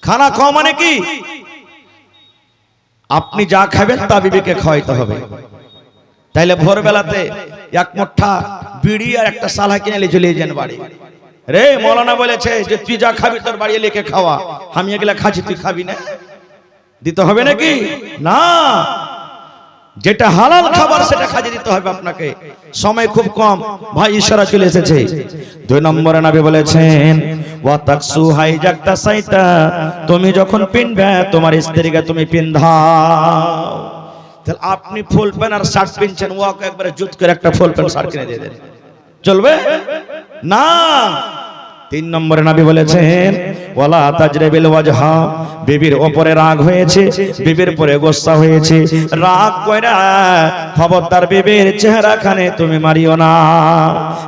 খানা খাওয়া মানে কি? আপনি যা খাবেন তা বিবিকে খাওয়াইতে হবে। তাইলে ভোরবেলাতে এক মুঠা বিড়ি আর একটা সালা কিনে চলে যান বাড়ি। রে মৌলানা বলেছে যে তুই যা খাবি তোর বাড়ি লিখে খাওয়া, আমি এগুলা খাচ্ছি তুই খাবি না, দিতে হবে নাকি? না, যেটা হালাল খাবার সেটা খাইয়ে দিতে হবে আপনাকে। সময় খুব কম ভাই, ইশারা চলে এসেছে। 2 নম্বরে নবী বলেছেন, ওয়া তাকসু হাইজাকতা সাইতা, তুমি যখন পিনবে তোমার স্ত্রীকে তুমি পিন্ধাও। তাহলে আপনি ফুল প্যান্ট আর শার্ট পিনছেন, ওকে একবারে জুত করে একটা ফুল প্যান্ট শার্ট কিনে দিয়ে দেন, চলবে না? 3 নম্বরে নবী বলেছেন, ওয়ালা তাজরিবিল ওয়াজহা, বিবির উপরে রাগ হয়েছে, বিবির উপরে গোসা হয়েছে, রাগ কইরা খবরদার বিবির চেহারাখানে তুমি মারিও না,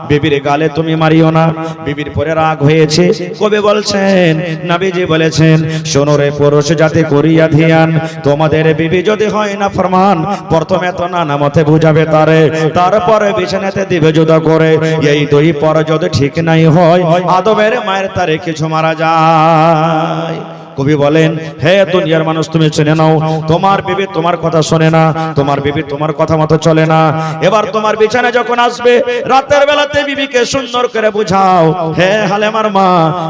বিবির গালে তুমি মারিও না। বিবির উপরে রাগ হয়েছে, কবি বলছেন, নবীজি বলেছেন, শোনো রে পুরুষ জাতি করিয়া ধ্যান, তোমাদের বিবি যদি হয় না ফরমান, প্রথমে তো নানা মতে বুঝাবে তারে, তারপরে বিছানাতে দিবে জুদা করে। এই 2 পর যদি ঠিক নাই হয়, আদবের মায়ের তারে কিছু মারা যায়। কবি বলেন, হে দুনিয়ার মানুষ তুমি শুনে নাও, তোমার বিবি তোমার কথা শোনে না, তোমার বিবি তোমার কথা মতো চলে না। এবার তোমার বিছানা যখন আসবে রাতের বেলাতে বিবিকে সুন্দর করে বুঝাও, হে হালেমার মা,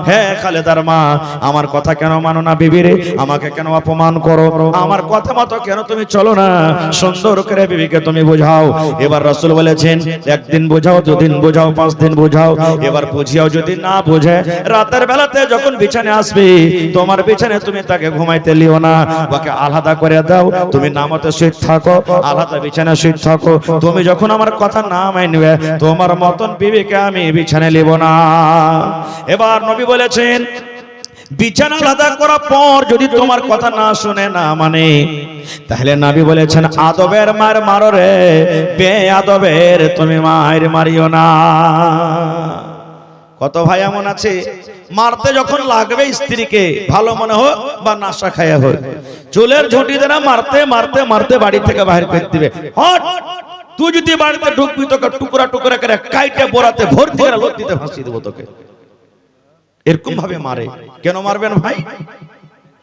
হে খালেদার মা, আমার কথা কেন মানো না বিবিরে, আমাকে কেন অপমান করো, আমার কথা মতো কেন তুমি চলো না, সুন্দর করে বিবিকে তুমি বুঝাও। এবার রাসূল বলেছেন, 1 দিন বুঝাও, 2 দিন বুঝাও, 5 দিন বুঝাও, এবার বুঝিয়াও যদি না বুঝে, রাতের বেলাতে যখন বিছানে আসবে তোমার বিছানে তুমি তাকে ঘুমাইতে লিও না, ওকে আলাদা করে দাও, তুমি নামতে শুয়ে থাকো, আলাদা বিছানা শুয়ে থাকো। তুমি যখন আমার কথা না মানবে তোমার মতন বিবিকে আমি বিছানে লিব না। এবার নবী বলেছেন, বিছানা আলাদা করার পর যদি তোমার কথা না শুনে না মানে, তাহলে নবী বলেছেন, আদবের মার মারো রে, বেয়াদবের তুমি মার মারিও না। কত ভাই এমন আছে মারতে যখন লাগবে স্ত্রীকে, ভালো মনে হোক বা নাশা খায়া হোক, চুলের ঝুঁটি দেনা মারতে মারতে মারতে বাড়ি থেকে বাইরে করে দিবে। হট, তুই যদি বাড়িতে ঢুকবি তোকে টুকরা টুকরা করে কাইটে বোরাতে ভর্তি করে লোক দিতে ফাঁসিয়ে দেবো তোকে। এরকম ভাবে মারে। কেন মারবেন ভাই?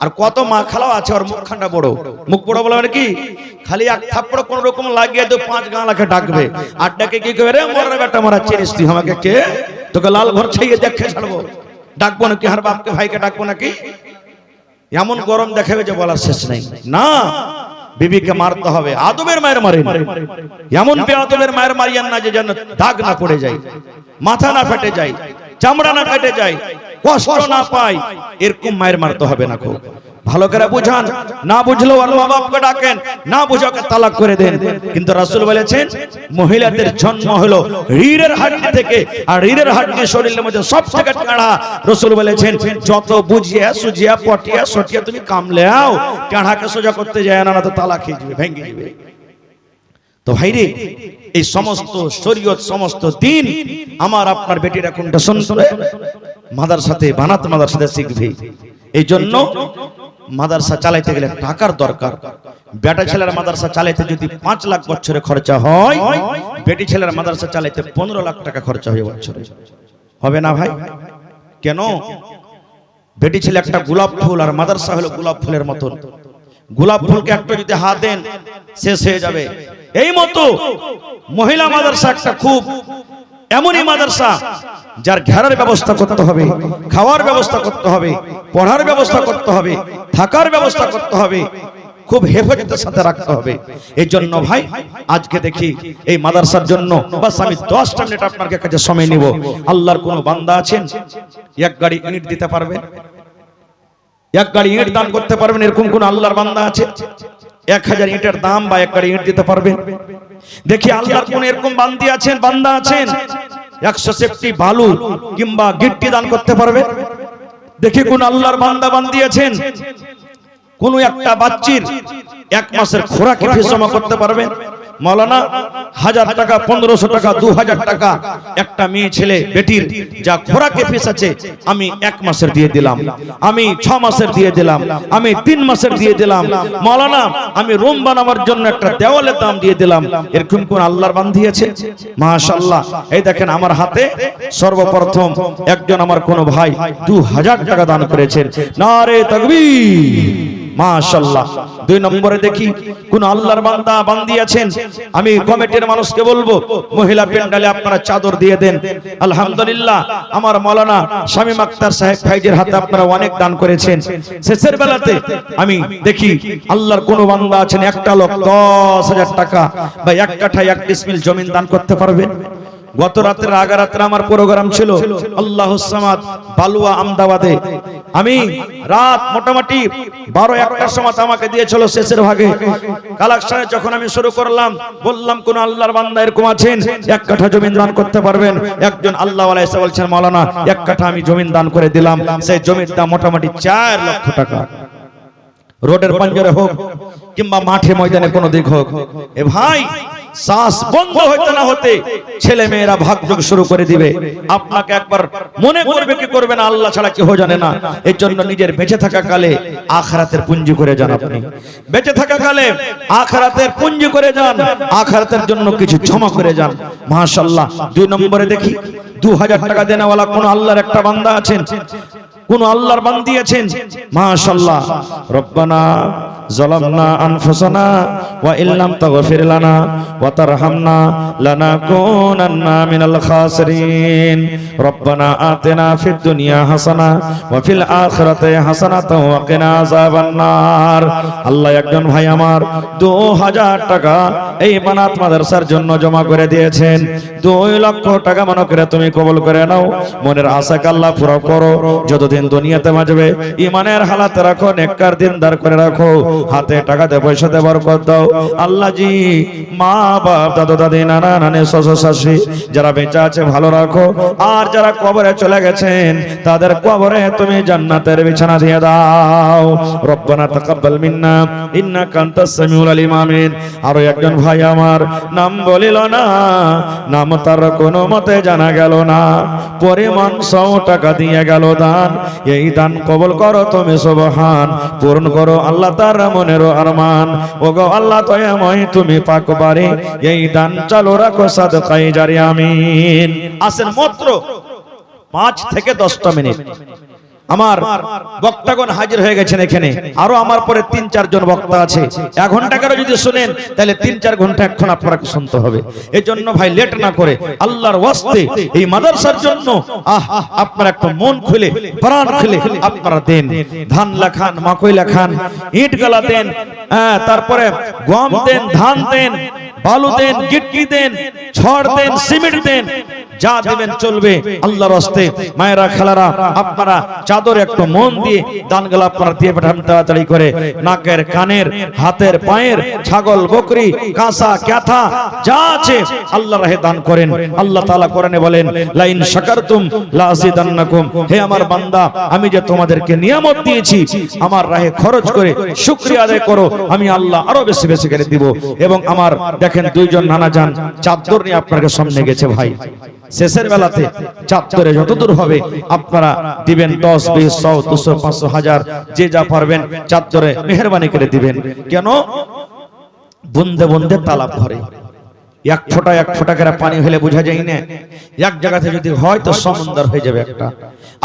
আর কত মা খালাও আছে ওর মুখখানটা বড়, মুখ বড় বলে মানে কি, খালি এক থাপ্পড় কোন রকম লাগিয়ে তো 5 গালাকে ডাকবে, আর ডাকে কি কবে, রে মরার বেটা মারা চিনিস তুই আমাকে কে, তোকে লাল ঘর ছাইয়ে দেখে ছাড়বো, ডাকবো নাকি হার বাপকে ভাইকে ডাকবো নাকি? এমন গরম দেখাবে যে বলার শেষ নাই। না, বিবিকে মারতে হবে, আদবের মায়ের মারেন, এমন বেয়াদবের মায়ের মারিয়ান না যে যেন দাগ না পড়ে যায়, মাথা না ফেটে যায়, চামড়া না ফেটে যায়, কষ্ট না পায়, এরকম মায়ের মারতে হবে না। খুব ভালো করে বুঝান, না বুঝলেও আর মা বাপকে ডাকেন, না বুঝাকে তালাক করে দেন। কিন্তু রাসূল বলেছেন, মহিলাদের জন্ম হলো রিড়ের হাড়ি থেকে, আর রিড়ের হাড়ি শরীরের মধ্যে সবথেকে টাড়া। রাসূল বলেছেন, যত বুঝিয়া সুজিয়া পটিয়া সটিয়া তুমি কামলেও টাড়াকে সোজা করতে যায় না, তো তালাক হয়ে যাবে, ভেঙে যাবে। তো ভাইরে, এই সমস্ত শরীয়ত, সমস্ত দিন আমার আপনার বেটিরা কোনটা শুনবে, মাদ্রাসাতে বানাত মাদ্রাসাতে শিখবে। এই জন্য মাদ্রাসা চালাইতে গেলে টাকার দরকার। বেটা ছেলের মাদ্রাসা চালাইতে যদি 5 লাখ বছরে খরচা হয়, বেটি ছেলের মাদ্রাসা চালাইতে 15 লাখ টাকা খরচা হয় বছরে। হবে না ভাই? কেন? বেটি ছেলে একটা গোলাপ ফুল, আর মাদ্রাসা হলো গোলাপ ফুলের মতন। গোলাপ ফুলকে একটা যদি হাত দেন শেষ হয়ে যাবে। এই মতো মহিলা মাদ্রাসা একটা খুব এমনই মাদ্রাসা যার ঘেরার ব্যবস্থা করতে হবে, খাওয়ার ব্যবস্থা করতে হবে, পড়ার ব্যবস্থা করতে হবে, থাকার ব্যবস্থা করতে হবে, খুব হেফাজতের সাথে রাখতে হবে। এই জন্য ভাই আজকে দেখি এই মাদ্রাসার জন্য বাস আমি 10টা মিনিট আপনার কাছে সময় নিব। আল্লাহর কোন বান্দা আছেন এক গাড়ি ইট দিতে পারবেন? এক গাড়ি ইট দান করতে পারবেন? এরকম কোন আল্লাহর বান্দা আছে 1000 ইটের দাম বা এক গাড়ি ইট দিতে পারবেন? দেখি আল্লাহর কোন এরকম বান্দা আছেন 100 সেফটি বালু কিংবা গিট্টি দান করতে পারবে? দেখি কোন আল্লাহর বান্দি আছেন কোন একটা বাচ্চির 1 মাসের খোরাক জমা করতে পারবেন? মৌলানা 1000 টাকা, 1500 টাকা, 2000 টাকা একটা মেয়ে ছেলে বেটির যা খোরাকে ফিস আছে আমি 1 মাসের দিয়ে দিলাম, আমি 6 মাসের দিয়ে দিলাম, আমি 3 মাসের দিয়ে দিলাম। মৌলানা আমি রুম বানাবার জন্য একটা দেওয়ালের দাম দিয়ে দিলাম। এরকম কোন আল্লাহর বান্দি আছে? মাশাআল্লাহ। এই দেখেন আমার হাতে সর্বপ্রথম একজন আমার কোন ভাই 2000 টাকা দান করেছেন। নারে তাকবীর, মাশাআল্লাহ। 2 নম্বরে দেখি কোন আল্লাহর বান্দি আছেন, আমি কমিটির মানুষকে বলবো মহিলা প্যান্ডেলে আপনারা চাদর দিয়ে দেন। আলহামদুলিল্লাহ আমার মাওলানা শামীম আক্তার সাহেব ভাইদের হাতে আপনারা অনেক দান করেছেন। শেষের বেলাতে আমি দেখি আল্লাহর কোন বান্দা আছেন 1 লক্ষ 10,000 টাকা বা 1 কাঠা 1 ডিসমিল জমিন দান করতে পারবেন? গত রাতের আগা রাত্রে আমার প্রোগ্রাম ছিল আল্লাহুস সামাদ বালুয়া আমদাবাদে। আমি রাত মোটামুটি 12-1টার সময় আমাকে দিয়েছিল শেষের ভাগে। কালেকশনে যখন আমি শুরু করলাম বললাম কোন আল্লাহর বান্দা এরকম আছেন 1 কাঠা জমিন দান করতে পারবেন? একজন আল্লাহওয়ালা এসে বলছেন মাওলানা 1 কাঠা আমি জমিন দান করে দিলাম। সেই জমির দাম মোটামুটি 4 লক্ষ টাকা। রোডের পাঞ্জরে হোক কিংবা মাঠে ময়দানে কোনো দিক হোক, এ ভাই শ্বাস বন্ধ হইতে না হতে ছেলে মেয়েরা ভাগযোগ শুরু করে দিবে। আপনাকে একবার মনে করবে কি করবে না আল্লাহ ছাড়া কেউ জানে না। এর জন্য নিজের বেঁচে থাকা কালে আখিরাতের পুঁজি করে যান। আপনি বেঁচে থাকা কালে আখিরাতের পুঁজি করে যান, আখিরাতের জন্য কিছু জমা করে যান। মাশাআল্লাহ। 2 নম্বরে দেখি 2000 টাকা দেনেওয়ালা কোন আল্লাহর একটা বান্দা আছেন, কোন আল্লাহর বান্দি আছেন? মাশাআল্লাহ। রব্বানা যালামনা আনফুসানা ওয়া ইল্লাম তাগফির লানা ওয়া তারহামনা লানাকুনান্না মিনাল খাসিরিন। রব্বানা আতিনা ফিদ দুনিয়া হাসানা ওয়া ফিল আখিরাতি হাসানাতাও ওয়া কিনা আযাবান নার। আল্লাহ একজন ভাই আমার 2000 টাকা এই বানাত মাদ্রাসার জন্য জমা করে দিয়েছেন। 2 লক্ষ টাকা মনে করে তুমি কবুল করে নাও। মনের আশাকে আল্লাহ পুরো করো। যতদিন দুনিয়াতে বাঁচবে ঈমানের হালাতে রাখো, নেককার দিনদার করে রাখো। হাতে টাকাতে পয়সাতে বরকত দাও। আল্লাহ জি মা বাপ দাদু দাদি নানা নানি শ্বশুর শাশুড়ি যারা বেঁচে আছে ভালো রাখো, আর যারা কবরে চলে গেছেন তাদের কবরে তুমি জান্নাতের বিছানা দিয়ে দাও। রব্বানা তাকাব্বাল মিন্না ইন্নাকা আনতাস সামিউল আলিম। আমিন। আরো একজন ভাই আমার নাম বলিল না, নাম তার কোনো মতে জানা গেল না, পরিমাণ 100 টাকা দিয়ে গেল দান। এই দান কবুল করো তুমি সুবহান, পূরণ করো আল্লাহ তার মনের আরমান। ওগো আল্লাহ দয়াময় তুমি পাক বারে এই দান চালু রাখো সাদকায়ে জারিয়া। আমিন। আসেন মাত্র 5 থেকে 10টা মিনিট আমার বক্তাগণ হাজির হয়ে গেছেন এখানে। আরো আমার পরে 3-4 জন বক্তা আছে। 1 ঘন্টা করে যদি শুনেন তাহলে 3-4 ঘন্টা এখন আপনাকে শুনতে হবে। এই জন্য ভাই লেট না করে আল্লাহর ওয়াস্তে এই মাদ্রাসার জন্য আপনারা একটু মন খুলে প্রাণ খুলে আপনারা দেন। ধান লাখান, মাকই লাখান, ইট গালা দেন, তারপরে গম দেন, ধান দেন, বালু দেন, গিট্টি দেন, ছড় দেন, সিমেন্ট দেন, যা দিবেন চলবে আল্লাহর রাস্তে। মায়েরা খালারা আপনারা চাদর একটু মন দিয়ে দানগুলো আপনারা দিয়ে পাঠান তাড়াতাড়ি করে। নাকের কানের হাতের পায়ের ছাগল বকরি কাঁসা ক্যাথা যা আছে আল্লাহর রাহে দান করেন। আল্লাহ তাআলা কোরআনে বলেন লাইন শাকারতুম লাযিদান্নাকুম। হে আমার বান্দা আমি যে তোমাদেরকে নিয়ামত দিয়েছি আমার রাহে খরচ করে শুকরিয়া আদায় করো, আমি আল্লাহ আরো বেশি বেশি করে দিব। এবং আমার দেখেন দেখেন দুইজন নানা যান চাদর নিয়ে আপনার সামনে গেছে ভাই, শেষের বেলাতে চাদরে যতদূর হবে আপনারা দিবেন 10, 20, 100, 200, 500, 1000 যে যা পারবেন চাদরে মেহেরবানি করে দিবেন। কেন? বুন্দে বুন্দে তালাব ভরে, এক ফোঁটা করে পানি হলে বোঝা যায় না, এক জায়গাতে যদি হয় তো সমুদ্র হয়ে যাবে একটা।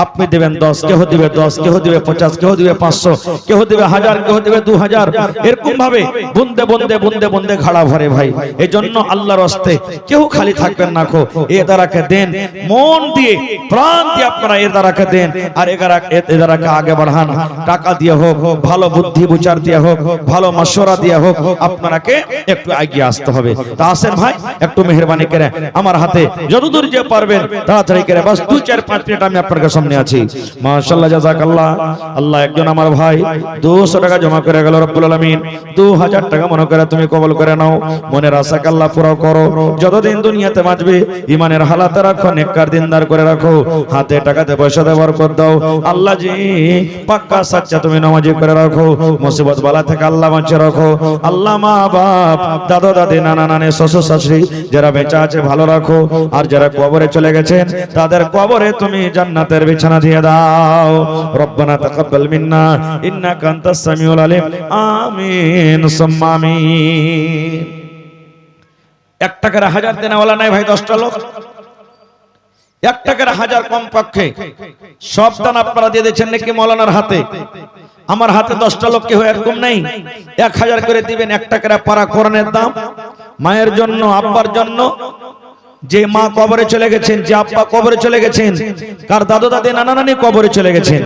আপনি দেবেন 10, কেহ দিবে 10, কেহ দিবে 50, কেহ দিবে 500, কেহ দিবে 1000, কেহ দিবে 2000, এরকম ভাবে বুন্দে বুন্দে বুন্দে বুন্দে ঘাড়া ভরে ভাই। এই জন্য আল্লাহর রাস্তায় কেউ খালি থাকবেন না খো, এ দ্বারাকে দেন, মন দিয়ে প্রাণ দিয়ে আপনারা এ দ্বারাকে দেন, আর এ দ্বারাকে আগে বাড়ান। টাকা দিয়ে হোক, ভালো বুদ্ধি বিচার দিয়ে হোক, ভালো মাশওয়ারা দিয়ে হোক, আপনাকে একটু এগিয়ে আসতে হবে। তা আসেন ভাই, একটু মেহেরবানি করে আমার হাতে যতদূর যে পারবেন তাড়াতাড়ি করে, বাস 2, 4, 5 মিনিট আমি আপনার সামনে আছি। মাশাআল্লাহ, জাযাকাল্লাহ। আল্লাহ একজন আমার ভাই 200 টাকা জমা করে গেল, রব্বুল আলামিন 2000 টাকা মনে করে তুমি কবুল করে নাও, মনের আশাকে আল্লাহ পুরো করো। যতদিন দুনিয়াতে বাঁচবে ইমানের হালাতে রাখো, নেককার দিনদার করে রাখো, হাতে টাকাতে পয়সাতে বরকত দাও আল্লাহ জি, পাক্কা সাচ্চা তুমি নামাজি করে রাখো, মুসিবত বালা থেকে আল্লাহ বাঁচিয়ে রাখো আল্লাহ। মা বাপ, দাদা দাদি, নানা নানি, শ্বশুর শাশুড়ি যারা বেঁচে আছে ভালো রাখো, আর যারা কবরে চলে গেছেন তাদের কবরে তুমি জান্নাতের বিছানা দিয়ে দাও। রব্বানা তাকাব্বাল মিন্না ইন্নাকা আনতাস সামিউল আলিম, আমিন সুম্মা আমিন। 1 টাকার 1000 দেনাওয়ালা নাই ভাই, 10টা লোক 1 টাকার 1000 কম পক্ষে সব দান আপনারা দিয়ে দিয়েছেন নাকি মাওলানার হাতে? আমার হাতে 10টা লোক কেউ এরকম নাই, 1000 করে দিবেন। 1 টাকার পারা কোরআনের দাম, মায়ের জন্য, আব্বার জন্য, যে মা কবরে চলে গেছেন, যে আব্বা কবরে চলে গেছেন, কার দাদু দাদি নানা নানি কবরে চলে গেছেন,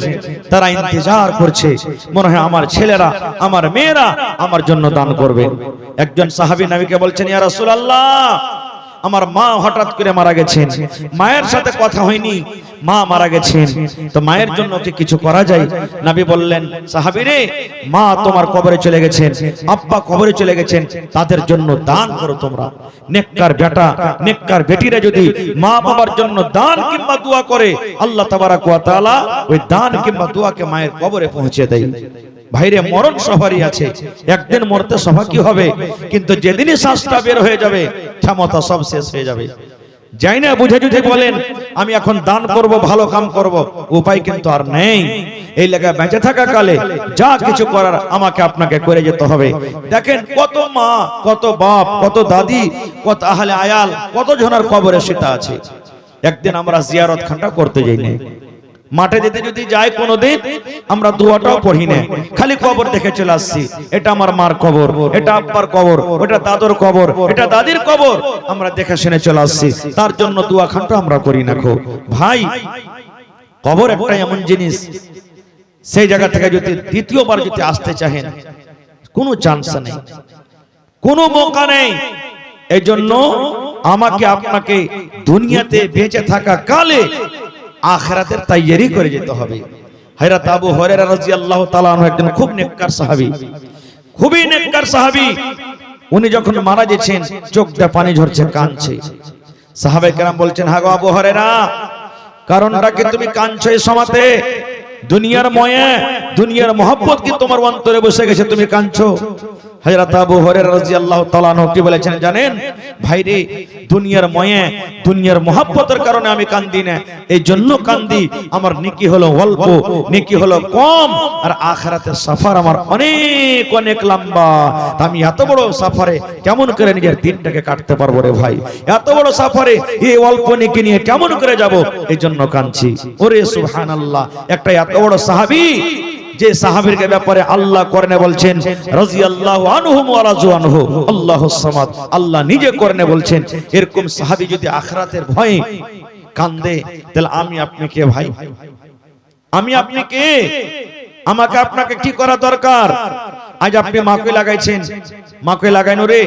তারা ইন্তজার করছে, মনে হয় আমার ছেলেরা আমার মেয়েরা আমার জন্য দান করবে। একজন সাহাবী নবীকে বলছেন, ইয়া রাসূলুল্লাহ, আমার মা হঠাৎ করে মারা গেছেন, মায়ের সাথে কথা হয়নি, মা মারা গেছেন, তো মায়ের জন্য কি কিছু করা যায়? নবী বললেন, সাহাবী রে, মা তোমার কবরে চলে গেছেন, আব্বা কবরে চলে গেছেন, তাদের জন্য দান করো তোমরা। নেককার বেটা, নেককার বেটিরা যদি মা বাবার জন্য দান কিংবা দোয়া করে, আল্লাহ তাবারক ওয়া তাআলা ওই দান কিংবা দোয়াকে মায়ের কবরে পৌঁছে দেয়। ভাইরে, মরণ সবারই আছে, একদিন মরতে সভা কি হবে, কিন্তু যেদিনই শ্বাসটা বের হয়ে যাবে ক্ষমতা সব শেষ হয়ে যাবে। যাই না বুঝে যদি বলেন আমি এখন দান করব, ভালো কাম করব, উপায় কিন্তু আর নেই। এই লাগা বেঁচে থাকা কালে যা কিছু করার আমাকে আপনাকে করে যেতে হবে। দেখেন কত মা, কত বাপ, কত দাদি, কত আহলে আয়াল, কত জনের কবরে সেটা আছে। একদিন আমরা জিয়ারত খানটা করতে যাই না, মাঠে যেতে যদি যাই কোনোদিন আমরা দোয়াটাও পড়ি না, খালি কবর দেখে চলে আসছি। এটা আমার মার কবর, এটা আব্বার কবর, ওটা দাদুর কবর, এটা দাদির কবর, আমরা দেখে শুনে চলে আসছি, তার জন্য দোয়া খানটা আমরা করি না। খো ভাই, কবর একটা এমন জিনিস, সেই জায়গা থেকে যদি দ্বিতীয়বার যদি আসতে চাহেন কোনো চান্স নেই, কোনো মৌকা নেই। এই জন্য আমাকে আপনাকে দুনিয়াতে বেঁচে থাকা কালে আখিরাতের তৈয়ারি করে যেতে হবে। হযরত আবু হুরায়রা রাদিয়াল্লাহু তাআলা আনহু একজন খুব নেককার সাহাবী, খুবই নেককার সাহাবী। উনি যখন মারা গেছেন চোখ দিয়ে পানি ঝরছে, কাঁদছে। সাহাবায়ে কেরাম বলছেন, হ্যাঁ গো আবু হুরায়রা, কারণটা কি তুমি কাঁদছো এই সময়তে? দুনিয়ার ময়ে, দুনিয়ার মহব্বত কি তোমার অন্তরে বসে গেছে, তুমি কাঁদছো? হযরত আবু হুরায়রা রাদিয়াল্লাহু তাআলা আনহু কি বলেছেন জানেন? ভাইরে, দুনিয়ার ময়ে, দুনিয়ার মহব্বতের কারণে আমি কান্দি না, এই জন্য কান্দি আমার নেকি হলো অল্প, নেকি হলো কম, আর আখিরাতের সফর আমার অনেক অনেক লম্বা। আমি এত বড় সফরে কেমন করে নিজের দিনটাকে কাটতে পারবো রে ভাই? এত বড় সফরে এই অল্প নেকি নিয়ে কেমন করে যাব? এই জন্য কাঁদছি। ওরে সুবহানাল্লাহ, একটা এত বড় সাহাবী, যে সাহাবীর ব্যাপারে আল্লাহ কোরআনে বলছেন রাদিয়াল্লাহু আনহুম ওয়া রাযু আনহু, আল্লাহুস সামাদ, আল্লাহ নিজে কোরআনে বলছেন। এরকম সাহাবী যদি আখিরাতের ভয়ে কান্দে, তাহলে আমি আপনি কে ভাই? আমি আপনি কে? আমাকে আপনাকে কি করা দরকার? আজ আপনি মাকে লাগাইছেন, মাকে লাগাইনো রে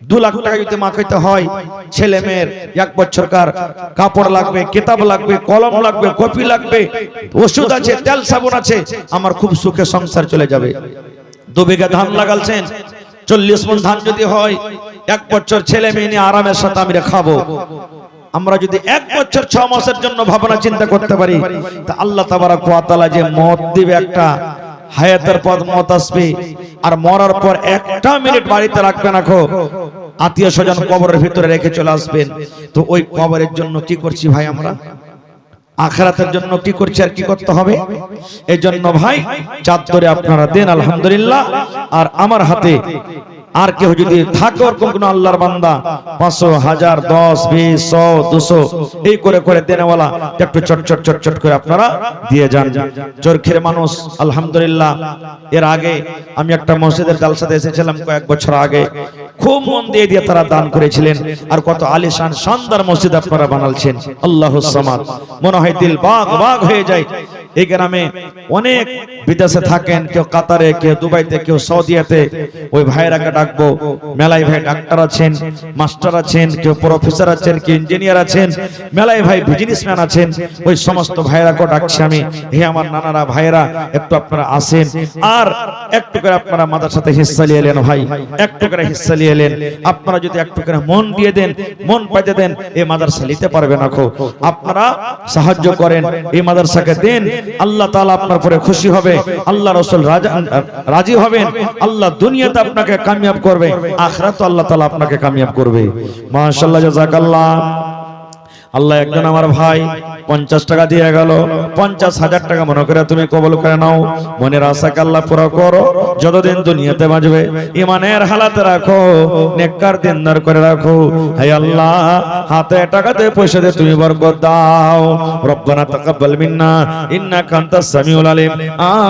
2 লাখ টাকা যদি মাখাইতে হয়, ছেলে মেয়ের 1 বছরকার কাপড় লাগবে, কিতাব লাগবে, কলম লাগবে, কপি লাগবে, ওষুধ আছে, তেল সাবান আছে, আমার খুব সুখে সংসার চলে যাবে। 2 বিঘা ধান লাগালছেন, 40 মণ ধান যদি হয়, 1 বছর ছেলে মেয়ে নিয়ে আরামের সাথে আমি খাবো। আমরা যদি 1 বছর 6 মাসের জন্য ভাবনা চিন্তা করতে পারি, তা আল্লাহ তাবারক ওয়া তাআলা যে মত দিবে একটা হায়াতের পর মত আসবে, আর মরার পর একটা মিনিট বাড়িতে রাখবে না খো, আত্মীয় স্বজন কবরের ভিতরে রেখে চলে আসবেন। তো ওই কবরের জন্য কি করছি ভাই আমরা? আখিরাতের জন্য কি করছি আর কি করতে হবে? এই জন্য ভাই চাদরে আপনারা দেন আলহামদুলিল্লাহ। আর আমার হাতে আর কেউ যদি থাকে ওরকম কোন আল্লাহর বান্দা 500, 1000, 10, 20, 100, 200 এই করে করে দেনেওয়ালা একটু চট চট চট চট করে আপনারা দিয়ে যান। চরখের মানুষ আলহামদুলিল্লাহ, এর আগে আমি একটা মসজিদের জালসাতে এসেছিলাম কয়েক বছর আগে, খুব মন দিয়ে দিয়ে তারা দান করেছিলেন। আর কত আলিশান শানদার মসজিদ আপনারা বানালছেন, আল্লাহুস সামাদ। মনে হয় দিল বাগ বাগ হয়ে যায়। এই গ্রামে অনেক বিদেশে থাকেন, কেউ কাতারে, কেউ দুবাইতে, কেউ সৌদিয়াতে। ওই ভাইরাকে ডাকবো, মেলাই ভাই ডাক্তার আছেন, মাস্টার আছেন, কেউ প্রফেসর আছেন, কেউ ইঞ্জিনিয়ার আছেন, মেলাই ভাই বিজনেসম্যান আছেন। ওই সমস্ত ভাইরাকে ডাকছি আমি, হে আমার নানারা ভাইরা, একটু আপনারা আসেন আর একটু করে আপনারা মাদ্রাসাতে হিস্সা নিয়ে এলেন ভাই, একটু করে হিস্সা নিয়ে এলেন। আপনারা যদি একটু করে মন দিয়ে দেন, মন পাইতে দেন, এই মাদ্রাসা নিতে পারবে না খো। আপনারা সাহায্য করেন, এই মাদ্রাসাকে দেন, আল্লাহ তাআলা আপনার উপরে খুশি হবে, আল্লাহ রাসূল রাজি হবেন, আল্লাহ দুনিয়াতে আপনাকে কামিয়াব করবে, আখিরাতে আল্লাহ তাআলা আপনাকে কামিয়াব করবে। মাশাআল্লাহ, জাযাকাল্লাহ। আল্লাহ একজন আমার ভাই 50 টাকা দিয়ে গেল, 50,000 টাকা মনে করে তুমি কবুল করে নাও। মনের আশাকে আল্লাহ পুরো করো, যতদিন দুনিয়াতে বাঁচবে ঈমানের হালাতে রাখো, নেককার দিনদার করে রাখো। হে আল্লাহ, হাতে টাকাতে পয়সাতে তুমি বরকত দাও। রব্বানা তাকাব্বাল মিন্না ইন্নাকা আনতাস সামিউল আলিম।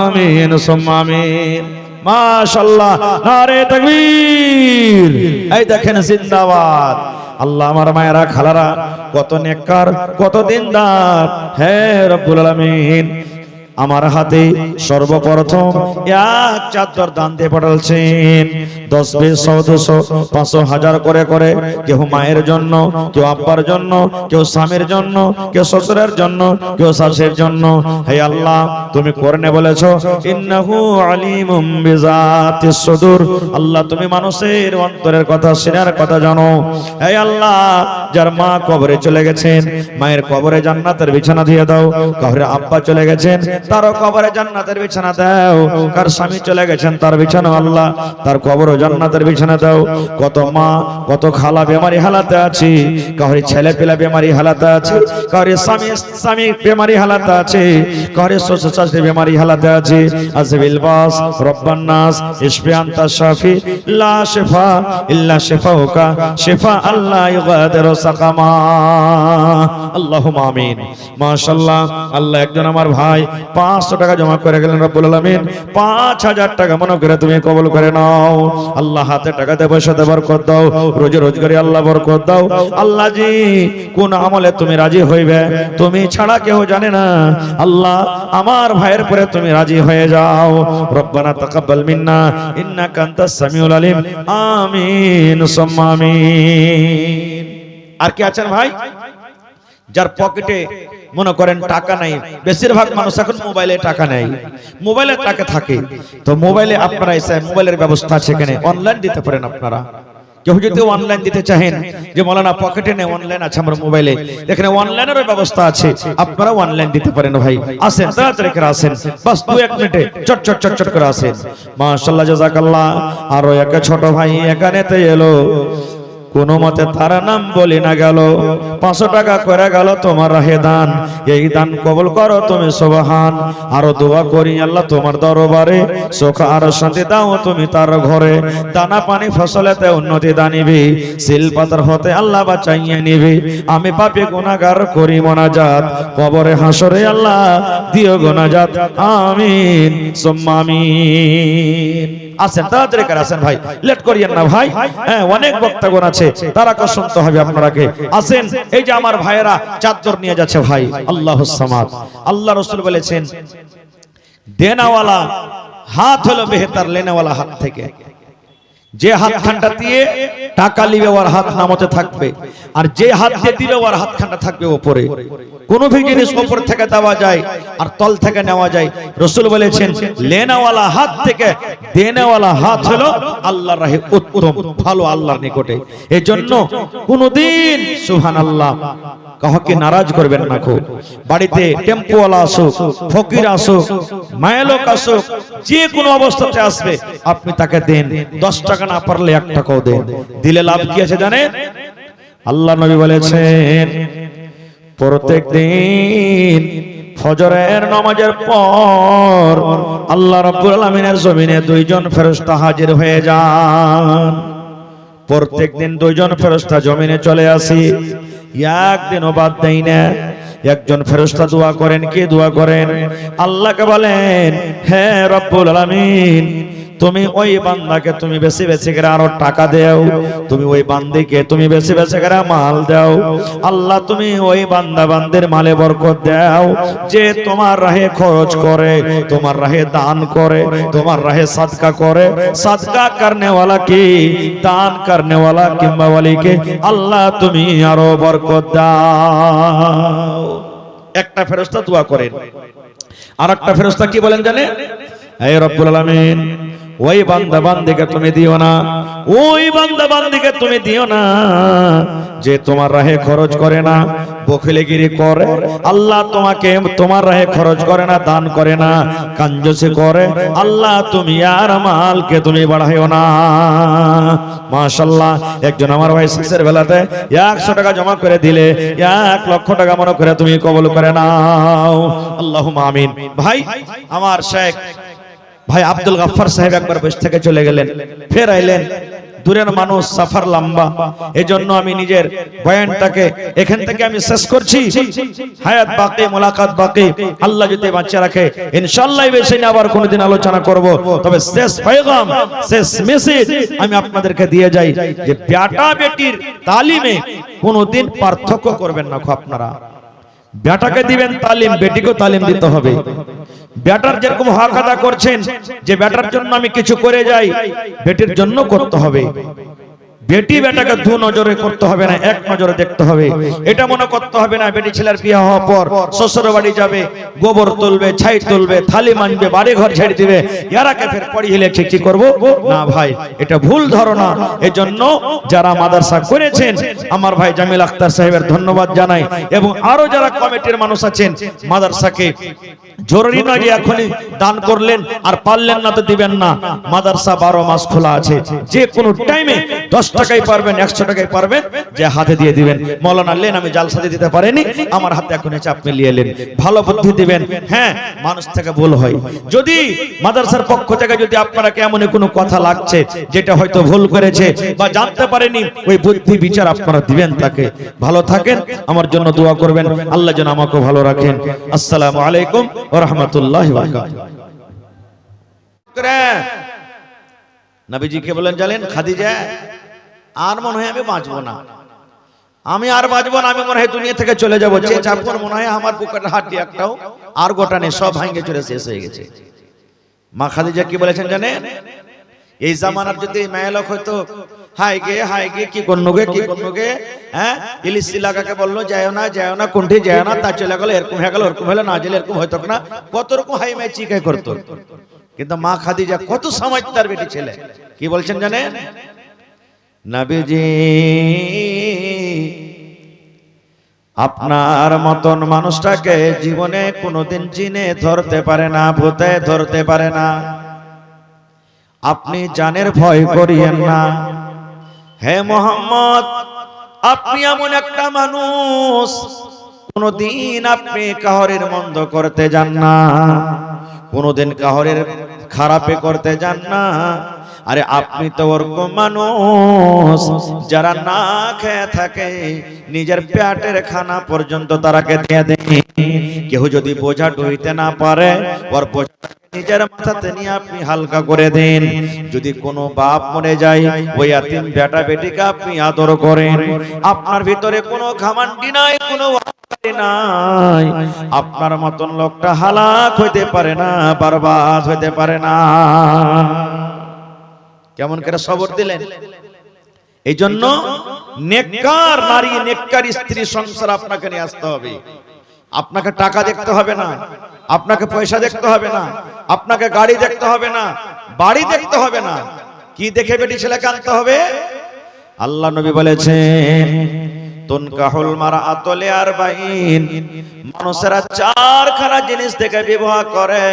আমিন সুম্মা আমিন। মাশাআল্লাহ, নারে তাকবীর। এই দেখেন জিন্দাবাদ। আল্লাহ, আমার মায়েরা খালারা কত নেককার, কত দিনদার। হে রব্বুল আলামিন, আমার হাতে সর্বপ্রথম এক চাদর দান দিয়ে পাঠালছেন। 10, 20, 100, 200, 500, 1000 করে করে, কেউ মায়ের জন্য, কেউ আব্বার জন্য, কেউ স্বামীর জন্য, কেউ শ্বশুরের জন্য, কেউ শাশুড়ির জন্য। হে আল্লাহ, তুমি কোরআনে বলেছো ইন্নাহু আলিমুম বিজাতিস সুদূর। আল্লাহ, তুমি মানুষের অন্তরের কথা, সিনার কথা জানো। হে আল্লাহ, যার মা কবরে চলে গেছেন, মায়ের কবরে জান্নাতের বিছানা দিয়ে দাও। কার আব্বা চলে গেছেন, তার কবরে জান্নাতের বিছানা দাও। কার স্বামী চলে গেছেন, তার বিছানা আল্লাহ, তার কবরে জান্নাতের বিছানা দাও। কত মা, কত খালা বেমারি হালাতে আছে, কার ছেলে পেলা বেমারি হালাতে আছে, কার স্বামী বেমারি হালাতে আছে, কার শ্বশুর শাশুড়ি বেমারি হালাতে আছে। আজবিল বাস রব্বান নাস ইশফি আনতা শাফি লা শিফা ইল্লা শিফাউকা শিফা আল্লাহ ইগাদিরু সাকামা। আল্লাহুম্মা আমিন। মাশাআল্লাহ, আল্লাহ একজন আমার ভাই 500 টাকা জমা করে গেলেন। রব্বুল আলামিন 5000 টাকা মনে করে তুমি কবুল করে নাও। আল্লাহ, হাতে টাকাতে পয়সাতে বরকত দাও, রোজে রোজগারে আল্লাহ বরকত দাও। আল্লাহ জি, কোন আমলে তুমি রাজি হইবে তুমি ছাড়া কেউ জানে না। আল্লাহ, আমার ভাইয়ের পরে তুমি রাজি হয়ে যাও। রব্বানা তাকাব্বাল মিন্না ইন্নাকা আনতাস সামিউল আলিম। আমিন সুম্মা আমিন। আর কি আছেন ভাই? যার পকেটে মনে করেন টাকা নাই, বেশিরভাগ মানুষ এখন মোবাইলে টাকা নেই, মোবাইলে টাকা থাকে, তো মোবাইলে আপনারা এসে মোবাইলের ব্যবস্থা আছে, এখানে অনলাইন দিতে পারেন আপনারা। কেউ যদি অনলাইন দিতে চাহেন, যে মাওলানা পকেটে নেই, অনলাইন আছে আমার মোবাইলে, এখানে অনলাইনেরও ব্যবস্থা আছে, আপনারা অনলাইন দিতে পারেন। ভাই আসেন, তাড়াতাড়ি করে আসেন, বাস 2-1 মিনিটে চট চট চট চট করে আসেন। মাশাআল্লাহ, জাযাকাল্লাহ। আরো এক ছোট ভাই এখানেতে এলো, কোন মতে তার নাম বলি না গেল, 500 টাকা করে গেল তোমার রাহে দান। এই দান কবুল করো তুমি সুবহান। আরো দোয়া করি আল্লাহ তোমার দরবারে, সুখ আর শান্তি দাও তুমি তার ঘরে। দানা পানি ফসলেতে উন্নতি দানিবি, সিল পাথর হতে আল্লাহ বাঁচাইয়ে নিবি। আমি পাপী গুনাহগার করি মোনাজাত, কবরে হাসরে আল্লাহ দিও গুনাজাত। আমিন সুম্মা আমিন। আসেন, তাড়াতাড়ি করে আসেন ভাই, লেট করিয়েন না ভাই। হ্যাঁ, অনেক বক্তাগণ আছে, তারাকে শুনতে হবে আপনারাকে। আসেন, এই যে আমার ভাইয়েরা চাদর নিয়ে যাচ্ছে ভাই, আল্লাহুস সামাদ। আল্লাহ রাসূল বলেছেন, দেনাওয়ালা হাত হলো বেহতর লেনেওয়ালা হাত থেকে। যে হাত খানটা দিয়ে টাকা নিবে ওর হাত নামতে থাকবে, আর যে হাত দিয়ে দিবে ওর হাতখানা থাকবে উপরে। কোন জিনিস উপর থেকে দেওয়া যায় আর তল থেকে নেওয়া যায়। রাসূল বলেছেন লেনাওয়ালা হাত থেকে দেনেওয়ালা হাত হলো আল্লাহর রাহে উত্তম, ভালো আল্লাহর নিকটে। এজন্য কোনদিন সুবহানাল্লাহ কাউকে নারাজ করবেন না। খুব বাড়িতে টেম্পোওয়ালা আসুক, ফকির আসুক, মায়ালোক আসুক, যে কোনো অবস্থাতে আসবে আপনি তাকে দেন। 10 টাকা না পারলে 1 টাকাও দেন। দিলে লাভ কি আছে জানেন? আল্লাহ নবী বলেছেন প্রত্যেক দিন ফজরের নামাজের পর আল্লাহ রাব্বুল আলামিনের জমিনে 2 জন ফেরেশতা হাজির হয়ে যান। প্রত্যেক দিন 2 জন ফেরেশতা জমিনে চলে আসি, একদিনও বাদ দেয় না। একজন ফেরেশতা দোয়া করেন, কে দোয়া করেন? আল্লাহকে বলেন হে রব্বুল আলামিন, তুমি ওই বান্দাকে তুমি বেশি বেশি করে আরো টাকা দাও, তুমি ওই বান্দিকে তুমি বেশি বেশি করে মাল দাও। আল্লাহ তুমি ওই বান্দা বান্দির মালে বরকত দাও যে তোমার রাহে খরচ করে, তোমার রাহে দান করে, তোমার রাহে সাদকা করে। সাদকা করনে वाला কি, দান করনে वाला কিংবা ওয়ালিকে আল্লাহ তুমি আরো বরকত দাও। একটা ফেরেশতা দোয়া করেন। আরেকটা ফেরেশতা কি বলেন জানেন? হে রব্বুল আলামিন, ওই বান্দা বান্দিকে তুমি দিও না, ওই বান্দা বান্দিকে তুমি দিও না যে তোমার রাহে খরচ করে না, বখিলিগিরি করে। আল্লাহ তোমাকে তোমার রাহে খরচ করে না, দান করে না, কাঞ্জুসি করে। আল্লাহ তুমি আর মালকে তুমি বাড়াইও না। মাশাআল্লাহ, একজন আমার ভাই শেষের বেলাতে 100 টাকা জমা করে দিলে 1 লক্ষ টাকা মনে করে তুমি কবুল করে নাও। আল্লাহুম্মা আমিন। ভাই আমার শেখ ভাই আব্দুল গাফফার সাহেব একবার বসে থেকে চলে গেলেন, ফের আইলেন। দূরের মানুষ, সফর লম্বা, এজন্য আমি নিজের বয়ানটাকে এখান থেকে আমি শেষ করছি। হায়াত বাকি, মুলাকাত বাকি, আল্লাহ যদি বাঁচিয়ে রাখে ইনশাআল্লাহ এই বিষয় নিয়ে আবার কোনদিন আলোচনা করব। তবে শেষ পয়গাম, শেষ মেসেজ আমি আপনাদেরকে দিয়ে যাই যে বেটা বেটির তালিমে কোনদিন পার্থক্য করবেন না। আপনারা বেটাকে দিবেন তালিম, বেটিকেও তালিম দিতে হবে। বেটার যেরকম হক আদা করছেন যে বেটার জন্য আমি কিছু করে যাই, বেটির জন্য করতে হবে। বেটি বেটাকে 2 নজরে করতে হবে না, 1 নজরে দেখতে হবে। এটা মনে করতে হবে না বেটি ছেলের বিয়ে হওয়ার পর শ্বশুর বাড়ি যাবে, গোবর তুলবে, ছাই তুলবে, থালি মানবে, বাড়ি ঘর ছেড়ে দিবে, ইয়ারাকে ফের পড়ি হলে কি করব না। ভাই এটা ভুল ধারণা। এজন্য যারা মাদ্রাসা করেছেন আমার ভাই জামিল আখতার সাহেবের ধন্যবাদ জানাই, এবং আরো যারা কমিটির মানুষ আছেন মাদ্রাসাকে জরুরি নয় যে এখনই দান করলেন আর পারলেন না তো দিবেন না। মাদ্রাসা 12 মাস খোলা আছে, যে কোনো টাইমে 10 টাকায় পারবেন, 100 টাকায় পারবেন, যে হাতে দিয়ে দিবেন। মাওলানা লেন আমি জালসাতে দিতে পারিনি, আমার হাতে এখন এসে আপনি নিয়ে এলেন, ভালো বুদ্ধি দিবেন। হ্যাঁ, মানুষ থেকে ভুল হয়। যদি মাদ্রাসার পক্ষ থেকে যদি আপনারা কেমন কোনো কথা লাগছে যেটা হয়তো ভুল করেছে বা জানতে পারেনি, ওই বুদ্ধি বিচার আপনারা দিবেন তাকে। ভালো থাকেন, আমার জন্য দোয়া করবেন, আল্লাহ যেন আমাকে ভালো রাখেন। আসসালামু আলাইকুম ওয়া রাহমাতুল্লাহি ওয়া বারাকাতুহু। নবীজি কে বলেন জানেন? খাদিজা, আর মনে হয় আমি বাঁচবো না, আমি আর বাঁচবো না, আমি মনে হয় দুনিয়া থেকে চলে যাবো। যে চাপন মনে হয় আমার বুকের হাড়টি একটাও আর গোটা নেই, সব ভাঙে চলে শেষ হয়ে গেছে। মা খাদিজা কি বলেছেন জানেন? এই জামানার যদি মেয়েলোক হয়তো হাই গে কি করনোগে কি করনোগে, হ্যাঁ ইলিশ লাগাকে বললো যাও না কোনটি যাও না, তা চলে গেল, এরকম হয়ে গেল, ওরকম হলো, না গেলে এরকম হয়তো না, কত রকম হাই মাই চিকাই করতো। কিন্তু মা খাদিজা কত সমঝদার বেটি ছেলে, কি বলছেন জানেন? নবীজি আপনার মতন মানুষটাকে জীবনে কোনোদিন চিনে ধরতে পারে না, ভূতে ধরতে পারে না। আপনি জানের ভয় করিয়েন না। হে মোহাম্মদ, আপনি এমন একটা মানুষ কোনদিন আপনি কাহরের মন্দ করতে যান না, কোনদিন কাহরের খারাপে করতে যান না। আরে আপনি তো ওরকম মানুষ যারা না খেয়ে থাকে, নিজের পেটের খানা পর্যন্ত তারাকে দিয়ে দেন। কেউ যদি বোঝা ডুইতে না পারে, ওর বোঝা নিজের মাথাতে নিয়ে আপনি হালকা করে দেন। যদি কোনো বাপ মরে যায়, ওই এতিম বেটা বেটিকে আপনি আদর করেন। আপনার ভিতরে কোনো ঘামান্ডি নাই, কোনো নাই, আপনার মতন লোকটা হালাক হইতে পারে না, বরবাদ হইতে পারে না। কেমন করে সবর দিলেন? এই জন্য নেককার নারী নেককার স্ত্রী সংসার আপনাকে নিয়ে আসতে হবে। আপনাকে টাকা দেখতে হবে না, আপনাকে পয়সা দেখতে হবে না, আপনাকে গাড়ি দেখতে হবে না, বাড়ি দেখতে হবে না। কি দেখে বেটি ছেলেকে আনতে হবে? আল্লাহ নবী বলেছেন তুনকাহুল মারআতু লিআরবাঈন, মানুষেরা চারখানা জিনিস দেখে বিবাহ করে।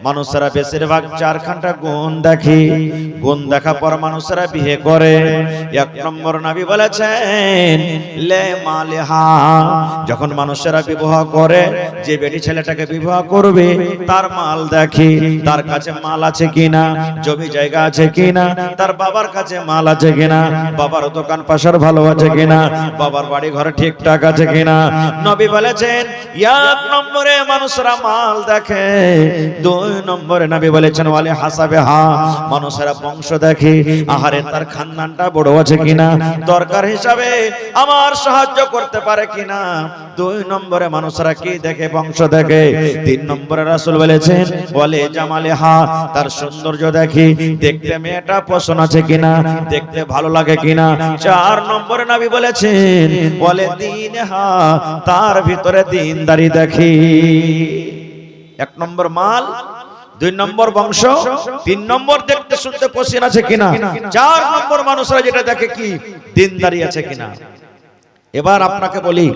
মানুষেরা বেশিরভাগ চারখানটা গুণ দেখে, গুণ দেখা পর মানুষেরা বিয়ে করে। এক নম্বর নবী বলেছেন লে মালিহা, যখন মানুষেরা বিবাহ করে, যে বেটি ছেলেটাকে বিবাহ করবে তার মাল দেখে, তার কাছে মাল আছে কিনা, জমি জায়গা আছে কিনা, তার বাবার কাছে মাল আছে কিনা, বাবার দোকান পাশার ভালো আছে কিনা, বাবার বাড়ি ঘর ঠিকঠাক আছে কিনা। নবী বলেছেন এক নম্বরে মানুষরা মাল দেখে। দুই নম্বরে নবী বলেছেন ওয়ালি হাসাবেহা, মানুষেরা বংশ দেখে, আহারে তার খানদানটা বড় আছে কিনা, দরকার হিসাবে আমার সাহায্য করতে পারে কিনা। দুই নম্বরে মানুষরা কি দেখে? বংশ দেখে। তিন নম্বরে রাসূল বলেছেন ওয়ালি জামালেহা, তার সৌন্দর্য দেখে, দেখতে মেয়েটা পছন্দ আছে কিনা, দেখতে ভালো লাগে কিনা। চার নম্বরে নবী বলেছেন ওয়ালি দীনহা, তার ভিতরে দীনদারি দেখে। এক নম্বর মাল, দুই নম্বর বংশ, তিন নম্বর দেখতে শুনতে পছন্দ আছে কিনা, চার নম্বর মানুষরা যেটা দেখে কি দীনদারি আছে কিনা। এবার আপনাকে বলি,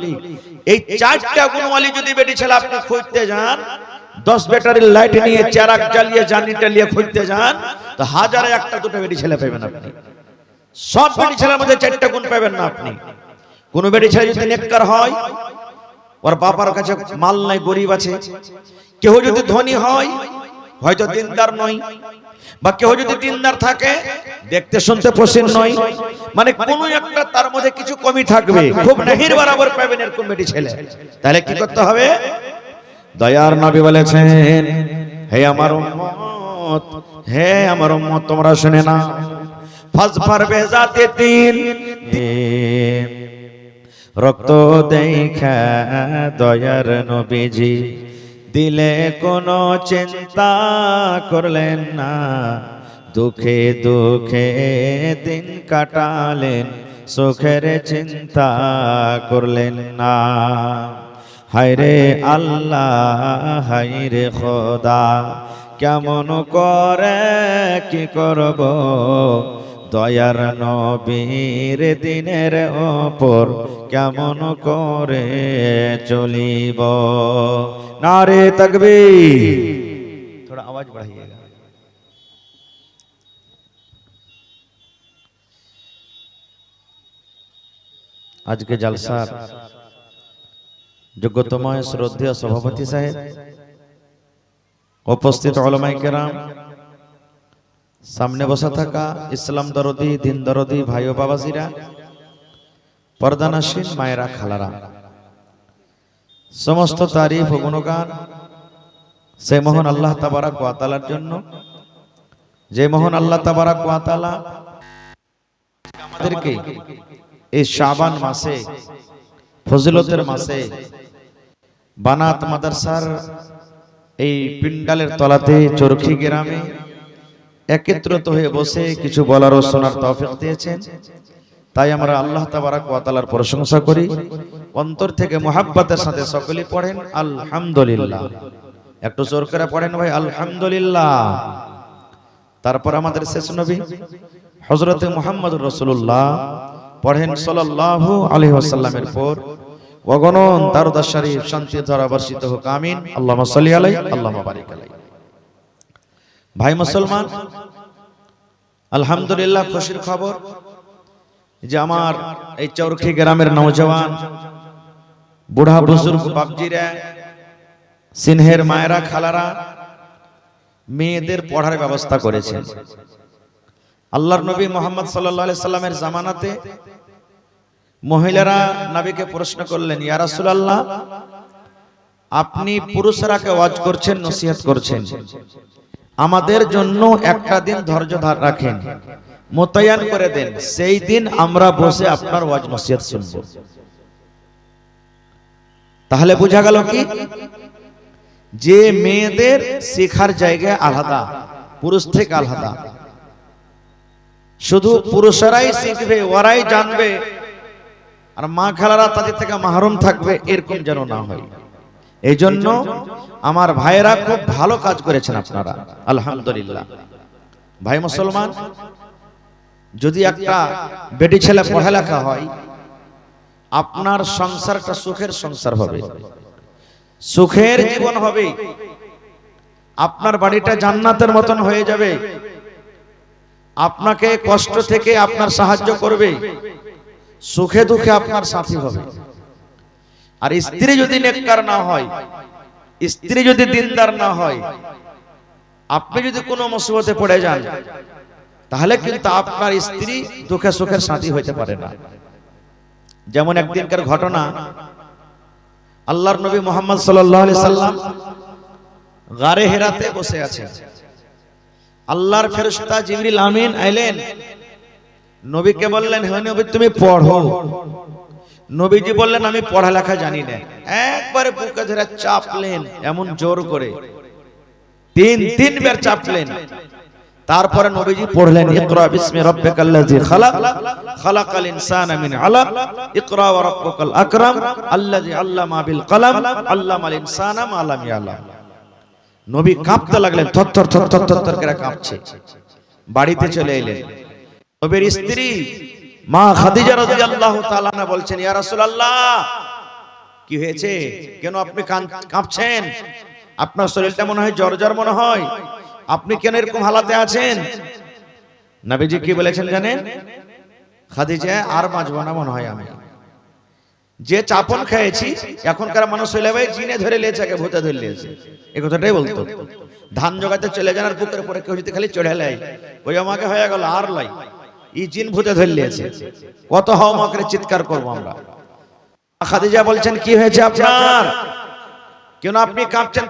এই চারটা গুণওয়ালি যদি বেটি ছেলে আপনি খুঁজতে যান, 10 ব্যাটারির লাইট নিয়ে চেরাক জ্বালিয়ে জানি টালিয়ে খুঁজতে যান, তো হাজারে একটা দুটো বেটি ছেলে পাবেন আপনি। সব বেটি ছেলের মধ্যে চারটা গুণ পাবেন না আপনি। কোন বেটি ছেলে যদি নেককার হয়, ওর বাবার কাছে মাল নাই, গরিব আছে। কেউ যদি ধনী হয়, হয়তো দিনদার নয়, বা কেউ যদি দিনদার থাকে, দেখতে শুনতে পছন্দ নয়, মানে কোন একটা তার মধ্যে কিছু কমি থাকবে। খুব নাহির বরাবর পাবেন এরকম বেটি ছেলে। তাহলে কি করতে হবে? দয়ার নবী বলেছেন হে আমার উম্মত, হে আমার উম্মত, তোমরা শুনে না, ফাজফার বেজাতে তিন, রক্ত দেখা দয়ার নবীজি দিলে কোনো চিন্তা করলেন না, দুঃখে দুঃখে দিন কাটালেন, সুখের চিন্তা করলেন না। হায়রে আল্লাহ, হায়রে খোদা, কেমন করে কি করব, দয়ার নবীর দিনের ওপর কেমন করে চলিব। নারে তাকবীর, थोड़ा आवाज बढ़ाइएगा। আজকে জলসার যোগ্যতম শ্রদ্ধেয় সভাপতি সাহেব, উপস্থিত উলামায়ে কেরাম, সামনে বসা থাকা ইসলাম দরদি, দিন দরদি ভাই ও বাবাজিরা, পর্দানাসীন মায়েরা, খালারা, সমস্ত তারিফ ও গুণগান সেই মহান আল্লাহ তাবারাক ওয়া তাআলার জন্য, যে মহান আল্লাহ তাবারাক ওয়া তাআলা আমাদেরকে এই শাবান মাসে, ফজিলতের মাসে, বানাত মাদ্রাসার এই পিন্ডালের তলাতে চরখি গ্রামে একত্রিত হয়ে বসে কিছু বলার ও শোনার তৌফিক দিয়েছেন। তাই আমরা আল্লাহ তাবারাক ওয়া তাআলার প্রশংসা করি। অন্তর থেকে মুহাব্বতের সাথে সকলেই পড়েন আলহামদুলিল্লাহ। একটু জোর করে পড়েন ভাই, আলহামদুলিল্লাহ। তারপর আমাদের শেষ নবী হযরতে মুহাম্মদুর রাসূলুল্লাহ পড়েন সাল্লাল্লাহু আলাইহি ওয়াসাল্লামের পর অগণন দারুদ শরীফ শান্তি ধারা বর্ষিত হোক, আমিন। আল্লাহুম্মা সাল্লি আলাইহি, আল্লাহুম্মা বারিক আলাইহি। ভাই মুসলমান, আলহামদুলিল্লাহ, খুশির খবর যে আমার এই চরখি গ্রামের নওজওয়ান, বুড়া বুজুর্গ বাপজিরা, সিনহের মায়েরা, খালারা মেয়েদের পড়ার ব্যবস্থা করেছেন। আল্লাহর নবী মুহাম্মদ সাল্লাল্লাহু আলাইহি সাল্লামের জামানাতে মহিলারা নবীকে প্রশ্ন করলেন, ইয়া রাসূলুল্লাহ, আপনি পুরুষরাকে ওয়াজ করছেন, নসিহত করছেন, আমাদের জন্য একটা দিন ধৈর্য রাখেন, মোতায়েন করে দেন, সেই দিন আমরা বসে আপনার ওয়াজ নসিহত শুনবো। তাহলে বোঝা গেল কি, যে মেয়েদের শেখার জায়গা আলাদা, পুরুষ থেকে আলাদা। শুধু পুরুষেরাই শিখবে, ওরাই জানবে, আর মা খালারা তাদের থেকে মাহরুম থাকবে, এরকম যেন না হয়। এই জন্য আমার ভাইয়েরা খুব ভালো কাজ করেছেন আপনারা, আলহামদুলিল্লাহ। ভাই মুসলমান, যদি একটা বেটি ছেলে পড়ালেখা হয়, আপনার সংসারটা সুখের সংসার হবে, সুখের জীবন হবে, আপনার বাড়িটা জান্নাতের মতন হয়ে যাবে, আপনাকে কষ্ট থেকে আপনার সাহায্য করবে, সুখে দুঃখে আপনার সাথী হবে। আর স্ত্রী যদি নেককার না হয়, স্ত্রী যদি দিনদার না হয়, আপনি যদি কোনো মুসিবতে পড়ে যান, তাহলে কিন্তু আপনার স্ত্রী দুঃখে সুখের সাথী হইতে পারে না। যেমন একদিনকার ঘটনা, আল্লাহর নবী মুহাম্মদ সাল্লাল্লাহু আলাইহি সাল্লাম গারে হেরাতে বসে আছেন। আল্লাহর ফেরেশতা জিবরিল আমিন আইলেন, নবীকে বললেন, হে নবী তুমি পড়ো। নবীজি বললেন, আমি পড়ালেখা জানি না। একবারে বুকে ধরে চাপলেন, এমন জোর করে তিনবার চাপলেন। তারপরে নবীজি পড়লেন, ইকরা বিসমি রাব্বিকাল্লাযী খালাক, খালাকাল ইনসানা মিন আলাক, ইকরা ওয়া রাব্বুকাল আকরাম, আল্লাযী আল্লামা বিল কলম, আল্লামাল ইনসানা মা লাম ইয়ালাম। নবী কাঁপতে লাগলেন, থরথর থরথর থরথর করে কাঁপছে। বাড়িতে চলে এলেন। নবীর স্ত্রী মা খাদিজা রাদিয়াল্লাহু তাআলা আনহা বলছেন, ইয়া রাসূলুল্লাহ, কি হয়েছে? কেন আপনি কাঁপছেন? আপনার শরীরটা মনে হয় জ্বর জ্বর মনে হয়, আপনি কেন এরকম হালাতে আছেন? নবীজি কি বলেছেন জানেন? খাদিজা, আর বাঁচবো না মনে হয়, আমি যে চাপন খেয়েছি, এখনকার মানুষ হইলে ভাই জিনে ধরে লিয়েছে, ভূতে ধরে লিয়েছে, এই কথাটাই বলতো। ধান জোগাতে চলে যান, আর বুকের উপরে কেউ যদি খালি চড়ে লাই, ওই আমাকে হয়ে গেল, আর লাই, এই জিন ভূতে ধরে লিয়েছে, কত হাওয়া করে চিৎকার করবো আমরা। খাদিজা বলছেন, কি হয়েছে আপনার? কেন আপনি কাঁপছেন?